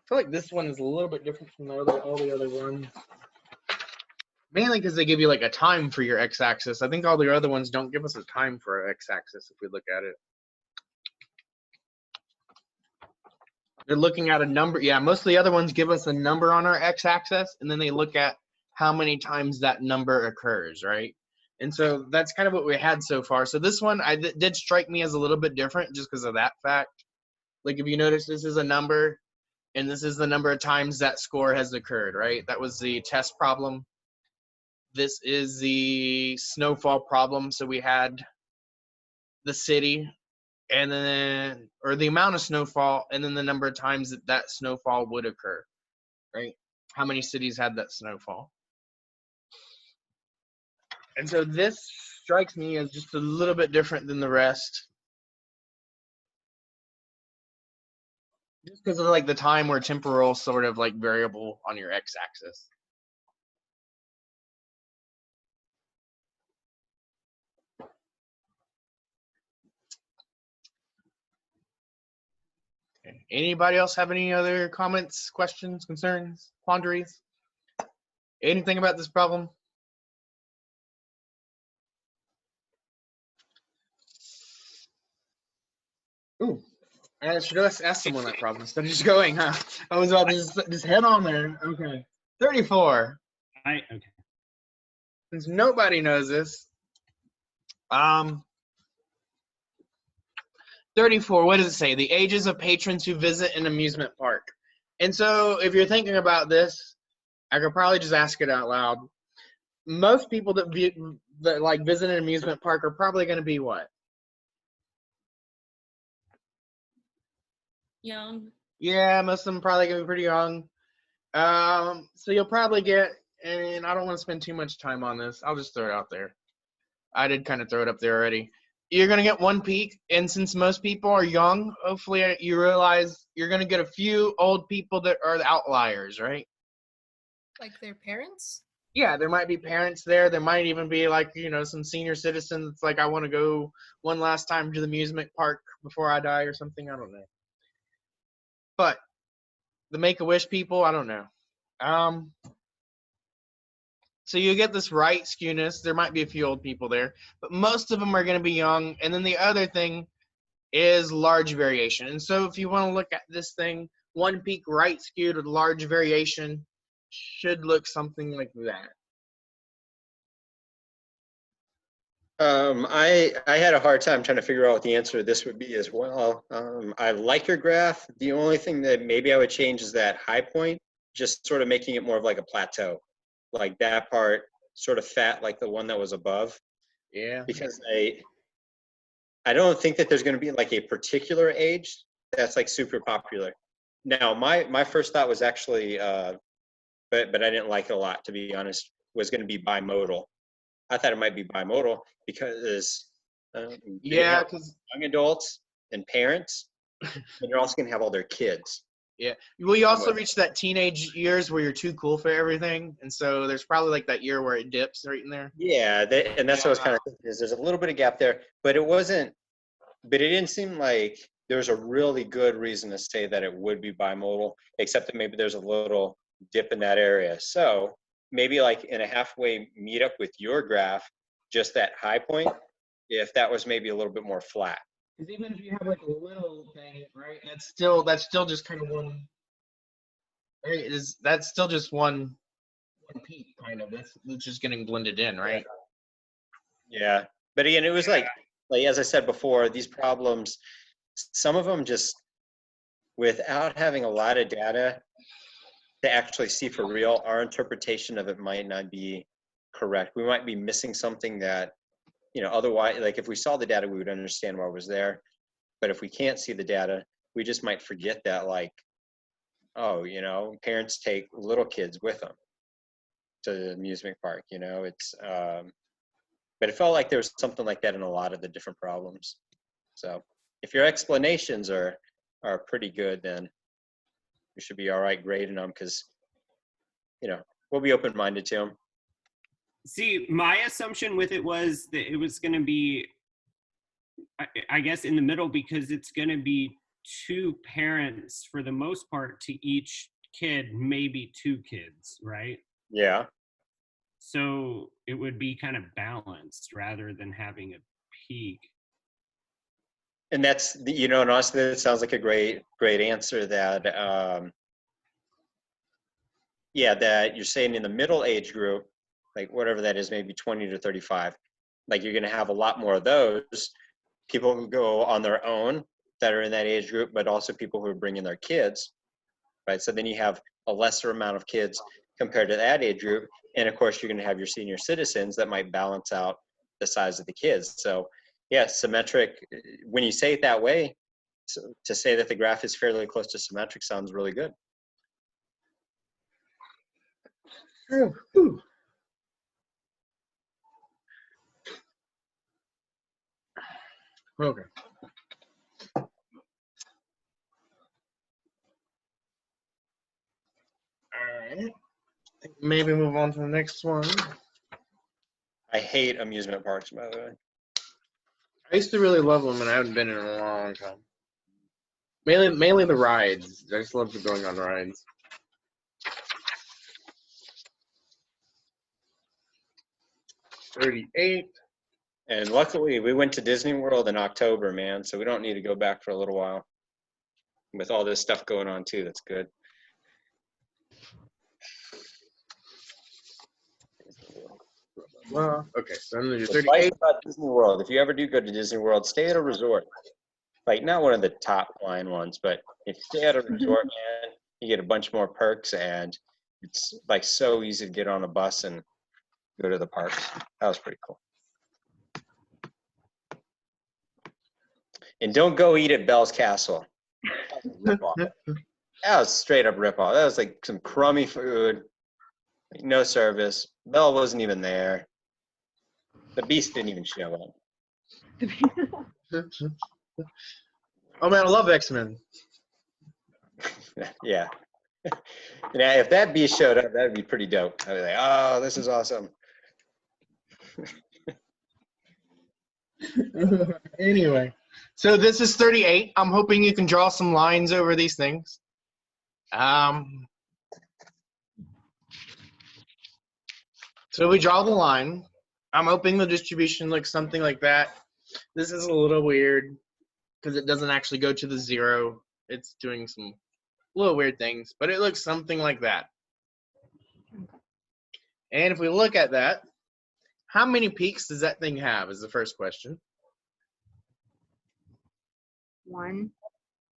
I feel like this one is a little bit different from all the other ones. Mainly because they give you like a time for your x-axis. I think all the other ones don't give us a time for our x-axis if we look at it. They're looking at a number. Yeah, most of the other ones give us a number on our x-axis, and then they look at how many times that number occurs, right? And so that's kind of what we had so far. So this one did strike me as a little bit different just because of that fact. Like if you notice, this is a number, and this is the number of times that score has occurred, right? That was the test problem. This is the snowfall problem. So we had the city, and then, or the amount of snowfall, and then the number of times that that snowfall would occur, right? How many cities had that snowfall? And so this strikes me as just a little bit different than the rest. Just because of like the time or temporal sort of like variable on your x-axis. Okay. Anybody else have any other comments, questions, concerns, quandaries? Anything about this problem? Ooh, I should ask someone that problem instead of just going, huh? I was about to just head on there. Okay. 34. Okay. Since nobody knows this, 34, what does it say? The ages of patrons who visit an amusement park. And so if you're thinking about this, I could probably just ask it out loud. Most people that visit an amusement park are probably going to be what? Young. Yeah, most of them probably going to be pretty young. So you'll probably get, and I don't want to spend too much time on this. I'll just throw it out there. I did kind of throw it up there already. You're going to get one peak, and since most people are young, hopefully you realize you're going to get a few old people that are the outliers, right? Like their parents? Yeah, there might be parents there. There might even be like, some senior citizens. It's like, I want to go one last time to the amusement park before I die or something. I don't know. But the Make-A-Wish people, I don't know. So you get this right skewness. There might be a few old people there, but most of them are going to be young. And then the other thing is large variation. And so if you want to look at this thing, one peak right skewed with large variation should look something like that. I had a hard time trying to figure out what the answer to this would be as well. I like your graph. The only thing that maybe I would change is that high point, just sort of making it more of like a plateau, like that part sort of fat, like the one that was above. Yeah. Because I don't think that there's going to be like a particular age that's like super popular. Now, my first thought was actually, but I didn't like it a lot, to be honest, was going to be bimodal. I thought it might be bimodal because yeah, because young adults and parents, and you're also going to have all their kids. Yeah. Well, you also reach that teenage years where you're too cool for everything, and so there's probably like that year where it dips right in there. Yeah, and that's what I was kind of thinking, is there's a little bit of gap there, but it didn't seem like there was a really good reason to say that it would be bimodal, except that maybe there's a little dip in that area. So maybe like in a halfway meetup with your graph, just that high point, if that was maybe a little bit more flat. Because even if you have like a little thing, right, that's still just kind of one. Right, that's still just one peak, kind of. That's just getting blended in, right? Yeah, but again, it was like as I said before, these problems, some of them just, without having a lot of data to actually see for real, our interpretation of it might not be correct. We might be missing something that, otherwise, like if we saw the data, we would understand what was there. But if we can't see the data, we just might forget that, like, oh, parents take little kids with them to the amusement park, it's, but it felt like there was something like that in a lot of the different problems. So if your explanations are pretty good, then we should be all right grading them, because, we'll be open-minded to them. See, my assumption with it was that it was going to be, I guess, in the middle, because it's going to be two parents for the most part to each kid, maybe two kids, right? Yeah. So it would be kind of balanced rather than having a peak. And that's, and honestly, that sounds like a great answer, that, that you're saying in the middle age group, like whatever that is, maybe 20 to 35, like you're going to have a lot more of those people who go on their own that are in that age group, but also people who are bringing their kids, right? So then you have a lesser amount of kids compared to that age group. And of course, you're going to have your senior citizens that might balance out the size of the kids. So yeah, symmetric, when you say it that way, so to say that the graph is fairly close to symmetric sounds really good. Okay. All right. Maybe move on to the next one. I hate amusement parks, by the way. I used to really love them, and I haven't been in a long time. Mainly the rides. I just love going on rides. $38. And luckily, we went to Disney World in October, man, so we don't need to go back for a little while. With all this stuff going on too, that's good. Well, okay, so I'm gonna do What's nice 38. about Disney World, if you ever do go to Disney World, stay at a resort. Like, not one of the top line ones, but if you stay at a resort, man, you get a bunch more perks, and it's like so easy to get on a bus and go to the parks. That was pretty cool. And don't go eat at Bell's Castle. That was a rip-off. That was straight up rip-off. That was like some crummy food, like no service. Belle wasn't even there. The Beast didn't even show up. Oh man, I love X-Men. Yeah. Yeah, if that Beast showed up, that'd be pretty dope. I'd be like, oh, this is awesome. Anyway, so this is 38. I'm hoping you can draw some lines over these things. So we draw the line. I'm hoping the distribution looks something like that. This is a little weird because it doesn't actually go to the 0. It's doing some little weird things, but it looks something like that. And if we look at that, how many peaks does that thing have is the first question. 1.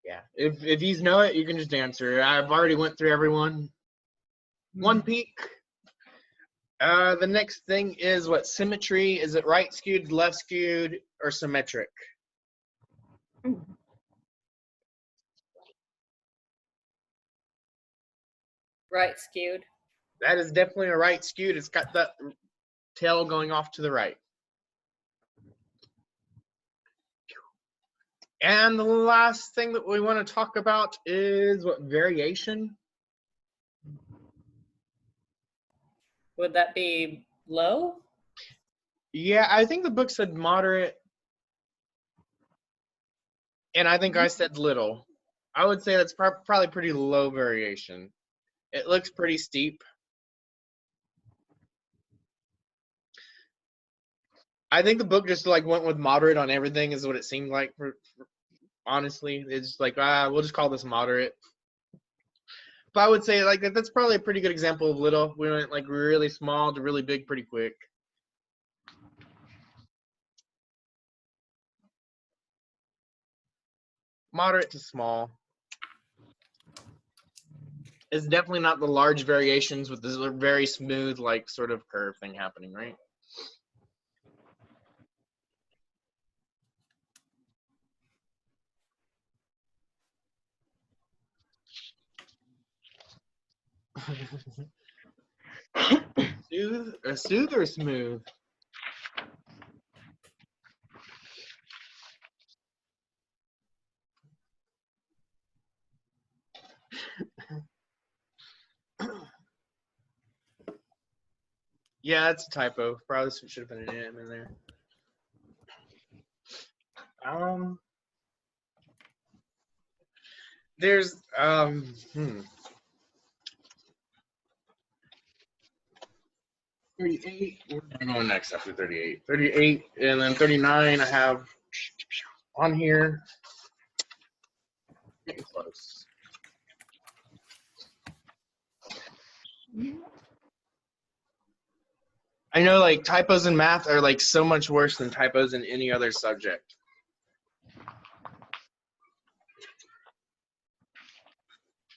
Yeah, if you know it, you can just answer. I've already went through everyone. 1 peak. The next thing is what symmetry. Is it right skewed, left skewed, or symmetric? Right skewed. That is definitely a right skewed. It's got that tail going off to the right. And the last thing that we want to talk about is what variation. Would that be low? Yeah, I think the book said moderate. And I think I said little. I would say that's probably pretty low variation. It looks pretty steep. I think the book just like went with moderate on everything is what it seemed like. Honestly, it's like, we'll just call this moderate. But I would say like that's probably a pretty good example of little. We went like really small to really big pretty quick. Moderate to small. It's definitely not the large variations with this very smooth like sort of curve thing happening, right? Soothe or smooth? Yeah, that's a typo. Probably should have been an M in there. There's 38. Where am I going next after 38? 38 and then 39 I have on here. Getting close. I know like typos in math are like so much worse than typos in any other subject.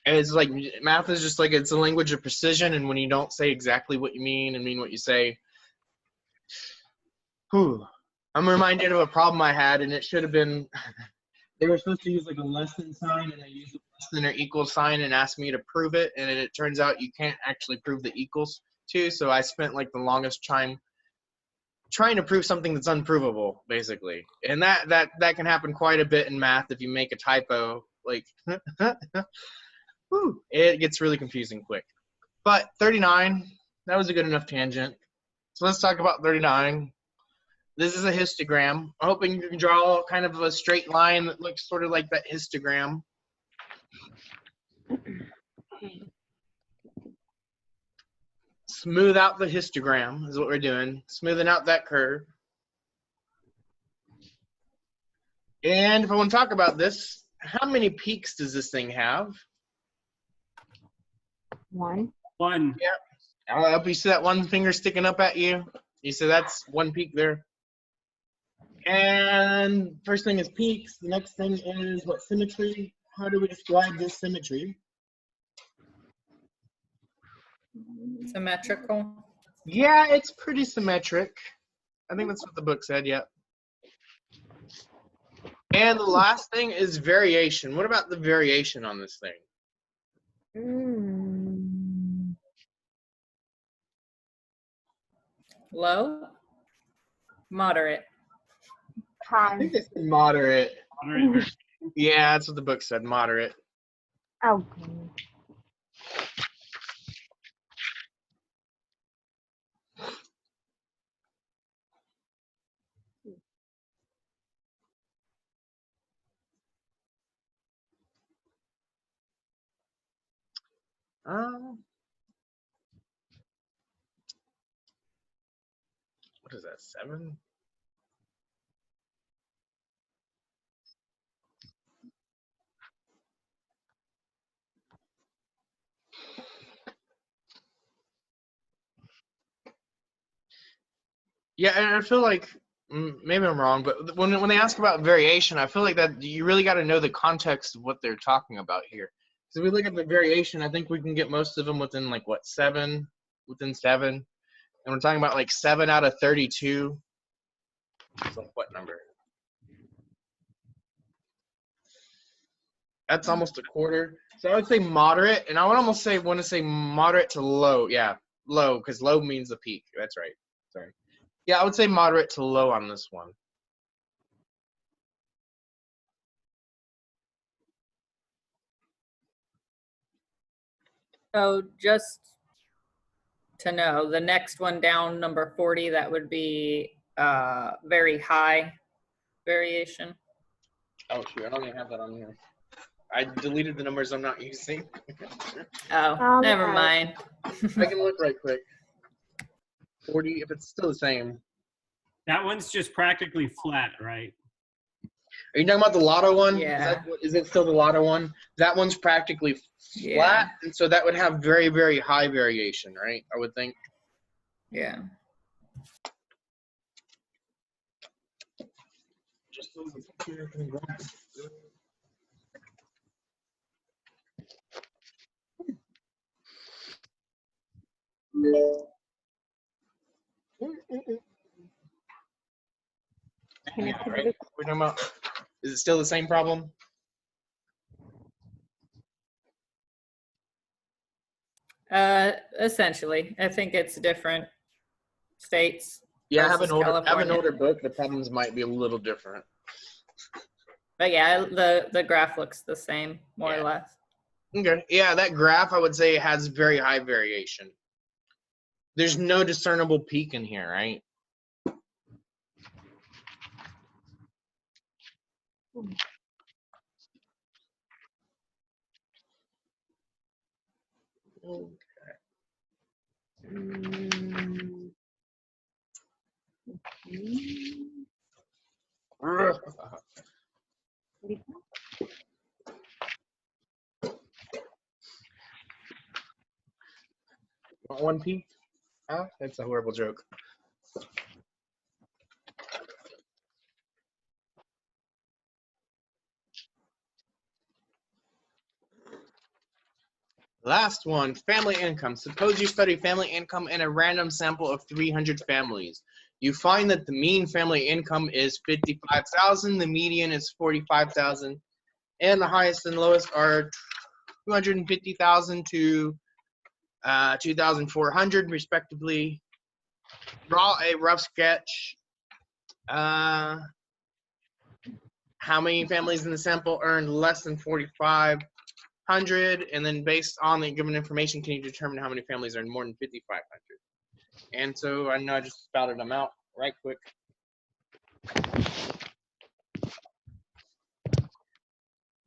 And it's like math is just like it's a language of precision, and when you don't say exactly what you mean and mean what you say, I'm reminded of a problem I had, and it should have been they were supposed to use like a less than sign, and they used a less than or equal sign and asked me to prove it, and it turns out you can't actually prove the equals to, so I spent like the longest time trying to prove something that's unprovable, basically. And that can happen quite a bit in math if you make a typo, like it gets really confusing quick. But 39, that was a good enough tangent. So let's talk about 39. This is a histogram. I'm hoping you can draw kind of a straight line that looks sort of like that histogram. Smooth out the histogram is what we're doing. Smoothing out that curve. And if I want to talk about this, how many peaks does this thing have? 1. One. Up, you see that one finger sticking up at you? You see that's one peak there. And first thing is peaks. The next thing is what? Symmetry. How do we describe this symmetry? Symmetrical. Yeah, it's pretty symmetric. I think that's what the book said, yeah. And the last thing is variation. What about the variation on this thing? Low. Moderate. I think they said moderate. Moderate. Yeah, that's what the book said, moderate. Oh. What is that, 7? Yeah, and I feel like maybe I'm wrong, but when they ask about variation, I feel like that you really got to know the context of what they're talking about here. So if we look at the variation, I think we can get most of them within like what, 7, within 7, and we're talking about like 7 out of 32. So what number? That's almost a quarter. So I would say moderate, and I would almost say want to say moderate to low. Yeah, low, because low means the peak. That's right. Sorry. Yeah, I would say moderate to low on this one. So just to know, the next one down, number 40, that would be very high variation. Oh, shoot, I don't even have that on here. I deleted the numbers I'm not using. Oh, never mind. I can look right quick. 40, if it's still the same. That one's just practically flat, right? Are you talking about the lotto one? Yeah. Is it still the lotto one? That one's practically Yeah. flat, and so that would have very, very high variation, right? I would think. Yeah. Just so the computer can grab it. Yeah, right? We're talking about, is it still the same problem? Essentially, I think it's different states. Yeah, have versus an California. older book. The problems might be a little different. But yeah, the graph looks the same, more or less. Okay. Yeah, that graph I would say has very high variation. There's no discernible peak in here, right? Want one peak? Ah, that's a horrible joke. Last one, family income. Suppose you study family income in a random sample of 300 families. You find that the mean family income is 55,000, the median is 45,000, and the highest and lowest are 250,000 to 2,400 respectively. Draw a rough sketch. How many families in the sample earned less than 4,500, and then based on the given information, can you determine how many families earned more than 5,500? And so I know I just spouted them out right quick.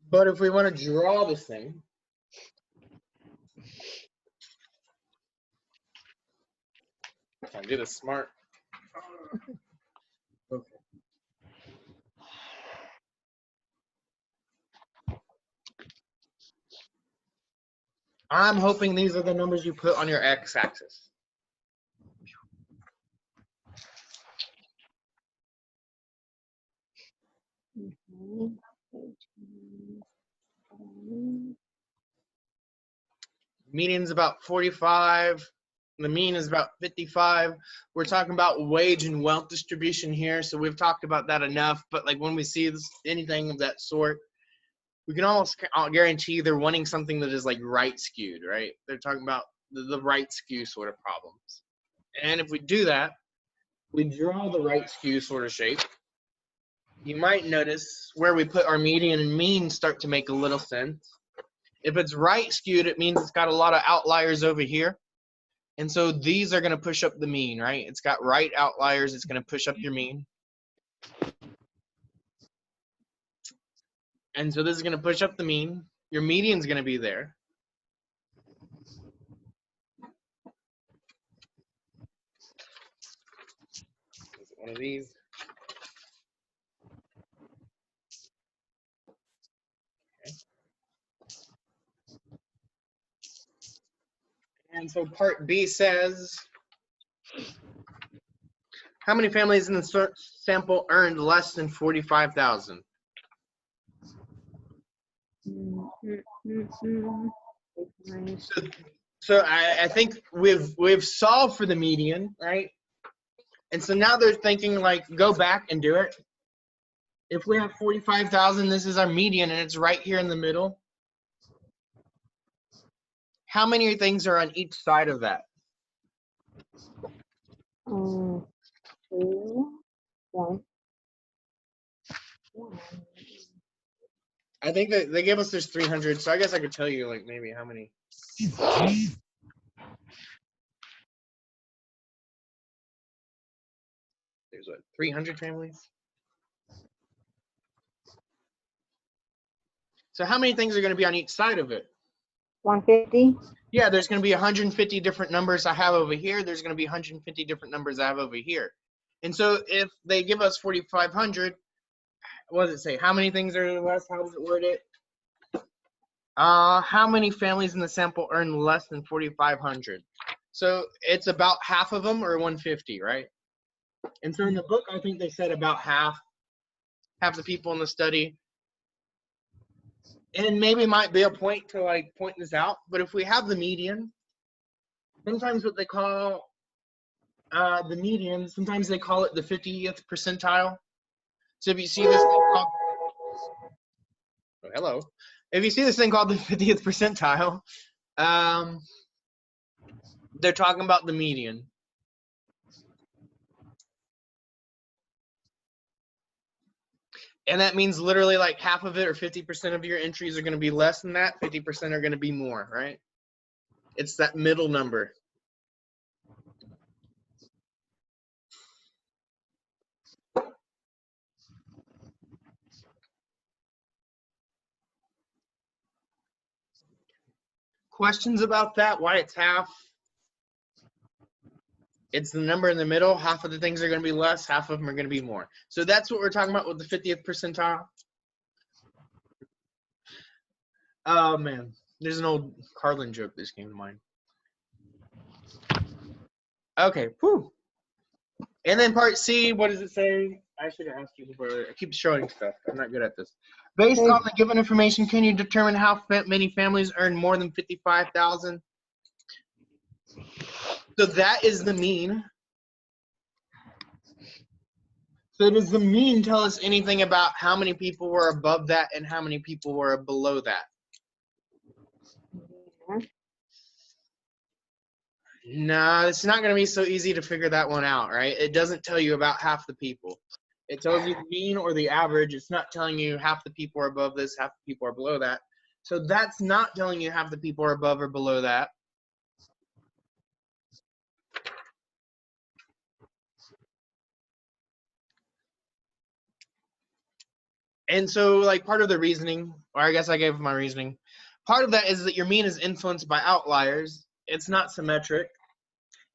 But if we want to draw this thing, I'll do this smart. Okay. I'm hoping these are the numbers you put on your x-axis. Median's about 45. The mean is about 55. We're talking about wage and wealth distribution here, so we've talked about that enough. But like when we see this, anything of that sort, we can almost guarantee they're wanting something that is like right skewed, right? They're talking about the right skew sort of problems. And if we do that, we draw the right skew sort of shape. You might notice where we put our median and mean start to make a little sense. If it's right skewed, it means it's got a lot of outliers over here. And so these are going to push up the mean, right? It's got right outliers. It's going to push up your mean. And so this is going to push up the mean. Your median's going to be there. One of these. Okay. And so part B says, how many families in the sample earned less than 45,000? So I think we've solved for the median, right? And so now they're thinking like, go back and do it. If we have 45,000, this is our median and it's right here in the middle. How many things are on each side of that? 2, 1. I think that they gave us there's 300, so I guess I could tell you like maybe how many. There's what, 300 families? So how many things are going to be on each side of it? 150. Yeah, there's going to be 150 different numbers I have over here. There's going to be 150 different numbers I have over here. And so if they give us 4,500, what does it say? How many things are less? How does it word it? How many families in the sample earn less than 4,500? So it's about half of them or 150, right? And so in the book, I think they said about half the people in the study. And maybe might be a point to like point this out, but if we have the median, sometimes what they call the median, sometimes they call it the 50th percentile. So if you see this thing called, oh, hello. If you see this thing called the 50th percentile, they're talking about the median. And that means literally like half of it or 50% of your entries are going to be less than that. 50% are going to be more, right? It's that middle number. Questions about that? Why it's half? It's the number in the middle. Half of the things are going to be less. Half of them are going to be more. So that's what we're talking about with the 50th percentile. Oh, man. There's an old Carlin joke that just came to mind. Okay. Whew. And then part C, what does it say? I should have asked you before. I keep showing stuff. I'm not good at this. Based on the given information, can you determine how many families earn more than 55,000? So that is the mean. So does the mean tell us anything about how many people were above that and how many people were below that? No, it's not going to be so easy to figure that one out, right? It doesn't tell you about half the people. It tells you the mean or the average. It's not telling you half the people are above this, half the people are below that. So that's not telling you half the people are above or below that. And so, like, part of the reasoning, or I guess I gave my reasoning, part of that is that your mean is influenced by outliers. It's not symmetric.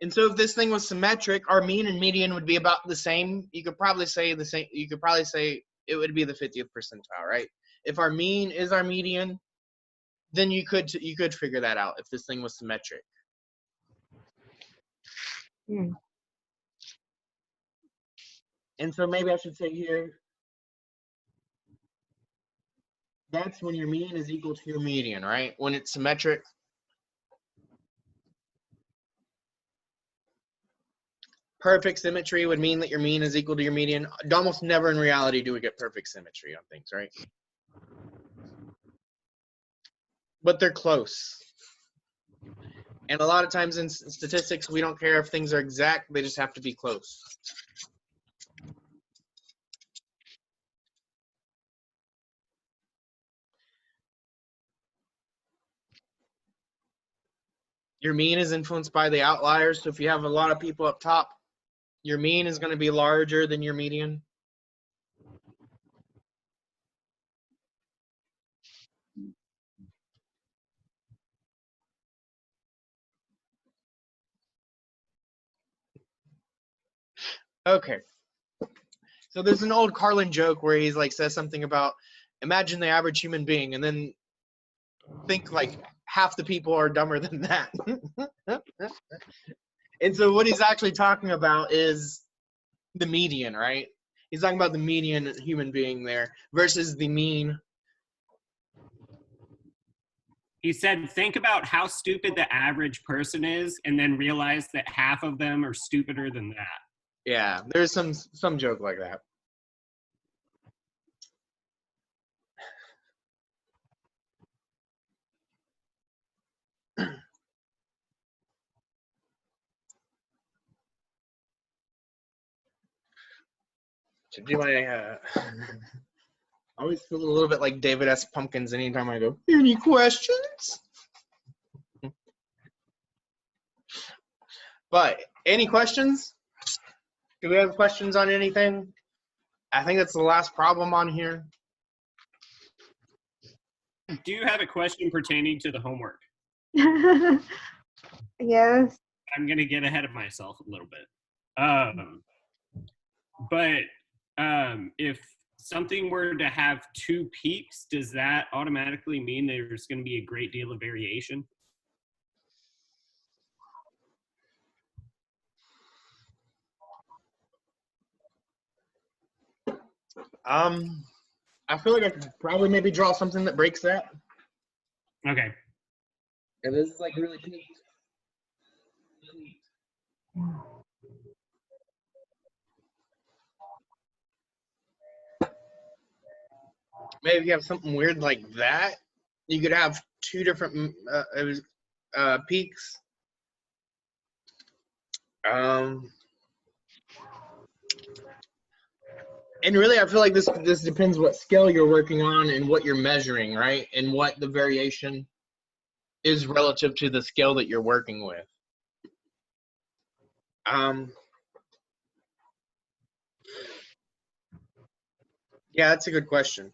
And so if this thing was symmetric, our mean and median would be about the same. You could probably say the same. You could probably say it would be the 50th percentile, right? If our mean is our median, then you could figure that out if this thing was symmetric. Hmm. And so maybe I should say here, that's when your mean is equal to your median, right? When it's symmetric. Perfect symmetry would mean that your mean is equal to your median. Almost never in reality do we get perfect symmetry on things, right? But they're close. And a lot of times in statistics, we don't care if things are exact, they just have to be close. Your mean is influenced by the outliers. So if you have a lot of people up top, your mean is going to be larger than your median. Okay. So there's an old Carlin joke where he's like says something about imagine the average human being and then think like half the people are dumber than that. And so what he's actually talking about is the median, right? He's talking about the median human being there versus the mean. He said, think about how stupid the average person is and then realize that half of them are stupider than that. Yeah, there's some joke like that. To do my I always feel a little bit like David S. Pumpkins anytime I go, any questions? But any questions? Do we have questions on anything? I think that's the last problem on here. Do you have a question pertaining to the homework? Yes. I'm going to get ahead of myself a little bit. But if something were to have two peaks, does that automatically mean there's going to be a great deal of variation? I feel like I could probably maybe draw something that breaks that. Okay. If this is like really peaked. Maybe if you have something weird like that, you could have two different peaks. And really, I feel like this depends what scale you're working on and what you're measuring, right? And what the variation is relative to the scale that you're working with. Yeah, that's a good question.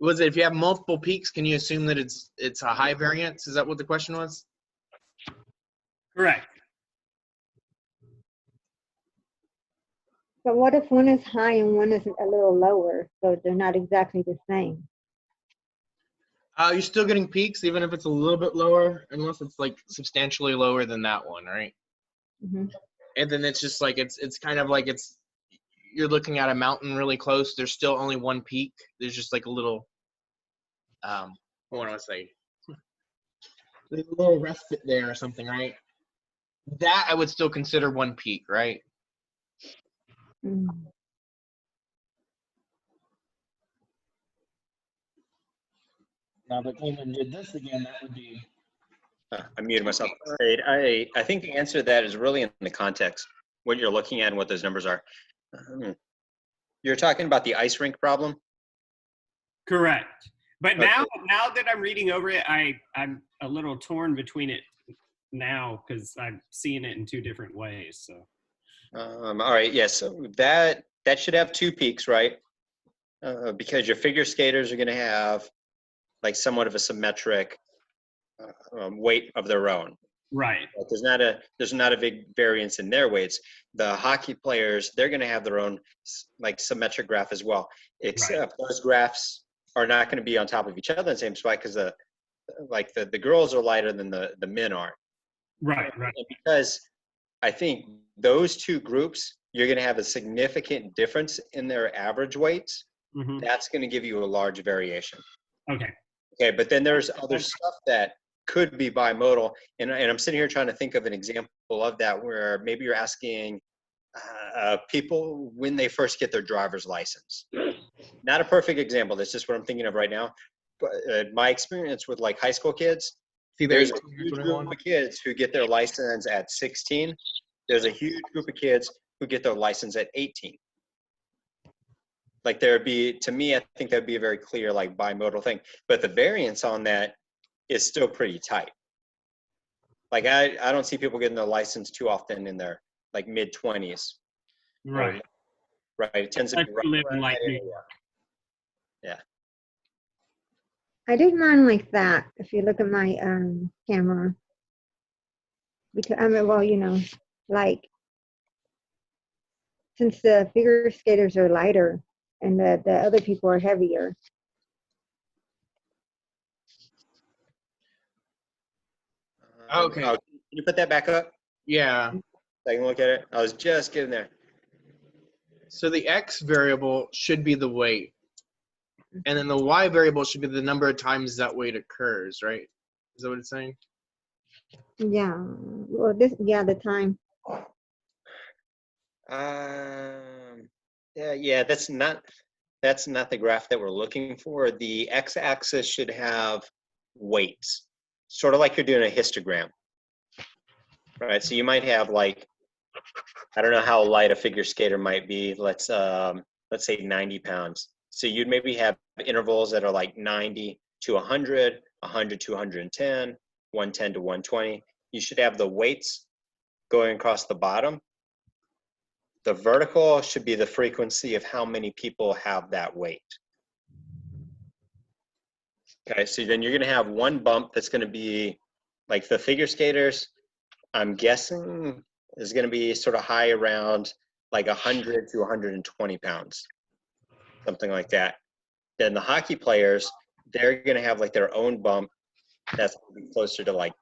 Was it if you have multiple peaks, can you assume that it's a high variance? Is that what the question was? Correct. But what if one is high and one is a little lower, so they're not exactly the same? You're still getting peaks, even if it's a little bit lower, unless it's like substantially lower than that one, right? Mm-hmm. And then it's just like it's kind of like you're looking at a mountain really close. There's still only one peak. There's just like a little what do I say? There's a little respite there or something, right? That I would still consider one peak, right? Mm. Now that Cayman did this again, that would be. I muted myself. I think the answer to that is really in the context, what you're looking at and what those numbers are. You're talking about the ice rink problem? Correct. But Okay. now that I'm reading over it, I'm a little torn between it now because I'm seeing it in two different ways. So All right, yes, so that should have two peaks, right? Because your figure skaters are going to have like somewhat of a symmetric weight of their own. Right. Like, there's not a big variance in their weights. The hockey players, they're going to have their own like symmetric graph as well, except those graphs are not going to be on top of each other in the same spot because the girls are lighter than the men are. Right. And because I think those two groups, you're going to have a significant difference in their average weights. Mhm. That's going to give you a large variation. Okay. Okay, but then there's other stuff that could be bimodal, and I'm sitting here trying to think of an example of that where maybe you're asking people when they first get their driver's license. Not a perfect example. That's just what I'm thinking of right now. But my experience with like high school kids, there's a huge group of kids who get their license at 16. There's a huge group of kids who get their license at 18. Like to me, I think that'd be a very clear like bimodal thing. But the variance on that is still pretty tight. Like I don't see people getting their license too often in their like mid 20s. Right. Right. It tends to be I live in like New York. Yeah. I did mine like that. If you look at my camera, because I mean, well, you know, like since the figure skaters are lighter and the other people are heavier. Okay. Can you put that back up? Yeah. So I can look at it. I was just getting there. So the X variable should be the weight. And then the Y variable should be the number of times that weight occurs, right? Is that what it's saying? Yeah. Well, the time. Yeah, that's not the graph that we're looking for. The x-axis should have weights, sort of like you're doing a histogram, right? So you might have like, I don't know how light a figure skater might be. Let's say 90 pounds. So you'd maybe have intervals that are like 90 to 100, 100 to 110, 110 to 120. You should have the weights going across the bottom. The vertical should be the frequency of how many people have that weight. Okay, so then you're going to have one bump that's going to be like the figure skaters, I'm guessing, is going to be sort of high around like 100 to 120 pounds, something like that. Then the hockey players, they're going to have like their own bump that's going to be closer to like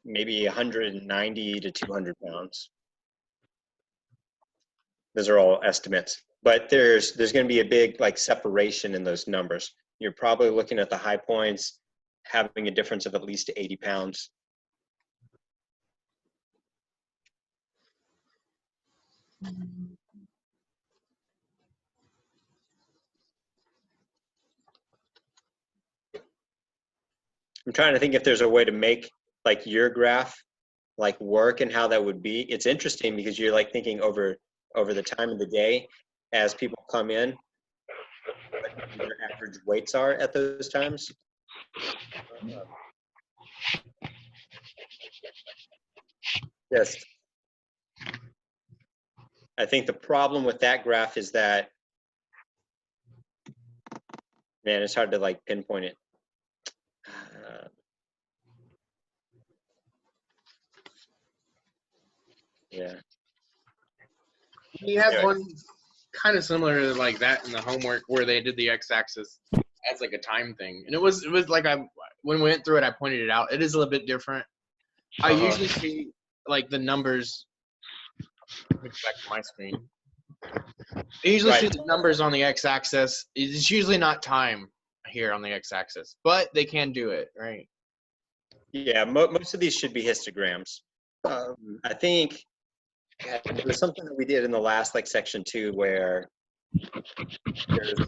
maybe 190 to 200 pounds. Those are all estimates, but there's going to be a big like separation in those numbers. You're probably looking at the high points having a difference of at least 80 pounds. I'm trying to think if there's a way to make like your graph like work and how that would be. It's interesting because you're like thinking over the time of the day as people come in, what their average weights are at those times. Yes. I think the problem with that graph is that, man, it's hard to like pinpoint it. Yeah. We had one kind of similar to like that in the homework where they did the x-axis as like a time thing, and it was like when we went through it, I pointed it out. It is a little bit different. I usually see like the numbers. Let me go back to my screen. I usually see the numbers on the x-axis. It's usually not time here on the x-axis, but they can do it, right? Yeah, most of these should be histograms. I think there was something that we did in the last like section 2 where there's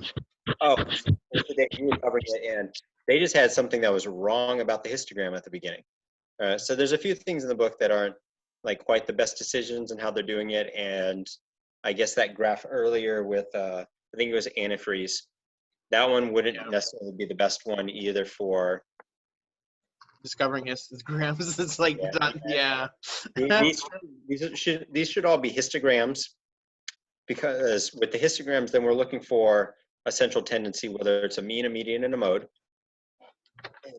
you were covering it, and they just had something that was wrong about the histogram at the beginning. So there's a few things in the book that aren't like quite the best decisions in how they're doing it, and I guess that graph earlier with I think it was antifreeze, that one wouldn't necessarily be the best one either for discovering histograms. It's like, Yeah. yeah. These should all be histograms, because with the histograms, then we're looking for a central tendency, whether it's a mean, a median, and a mode.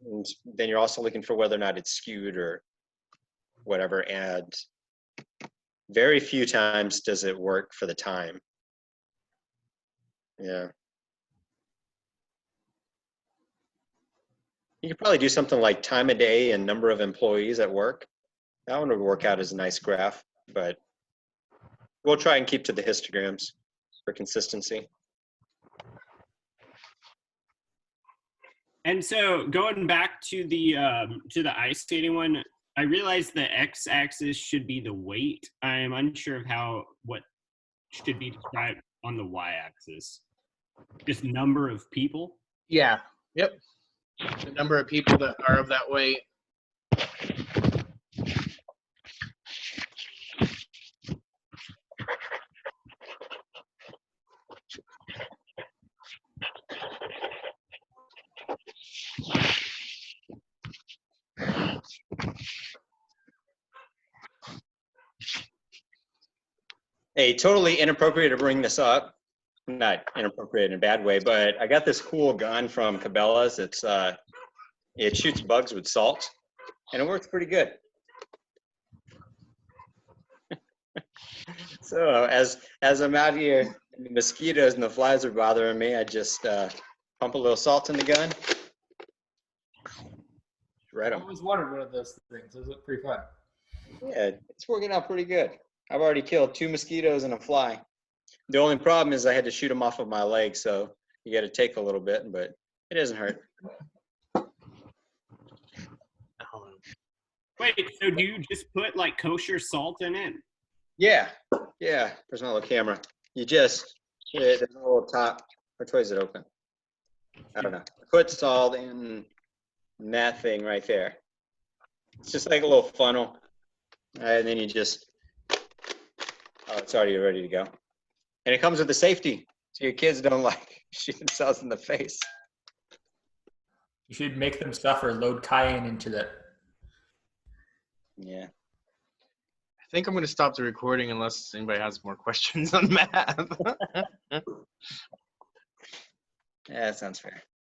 And then you're also looking for whether or not it's skewed or whatever. And very few times does it work for the time. Yeah. You could probably do something like time of day and number of employees at work. That one would work out as a nice graph, but we'll try and keep to the histograms for consistency. And so going back to the ice skating one, I realized the x-axis should be the weight. I'm unsure of what should be described on the y-axis. Just number of people. Yeah. Yep. The number of people that are of that weight. Hey, totally inappropriate to bring this up. Not inappropriate in a bad way, but I got this cool gun from Cabela's. It shoots bugs with salt, and it works pretty good. So as I'm out here, and the mosquitoes and the flies are bothering me, I just pump a little salt in the gun. Shred I 'em. always wanted one of those things. Those look pretty fun. Yeah, it's working out pretty good. I've already killed 2 mosquitoes and a fly. The only problem is I had to shoot them off of my leg, so you got to take a little bit, but it doesn't hurt. Wait, so do you just put like kosher salt in it? Yeah, there's no little camera. You just, there's a little top, which way is it open? I don't know. Put salt in that thing right there. It's just like a little funnel. And then you just, oh, it's already ready to go. And it comes with the safety, so your kids don't like shoot themselves in the face. You should make them suffer. Load cayenne into that. Yeah. I think I'm going to stop the recording unless anybody has more questions on math. Yeah, that sounds fair.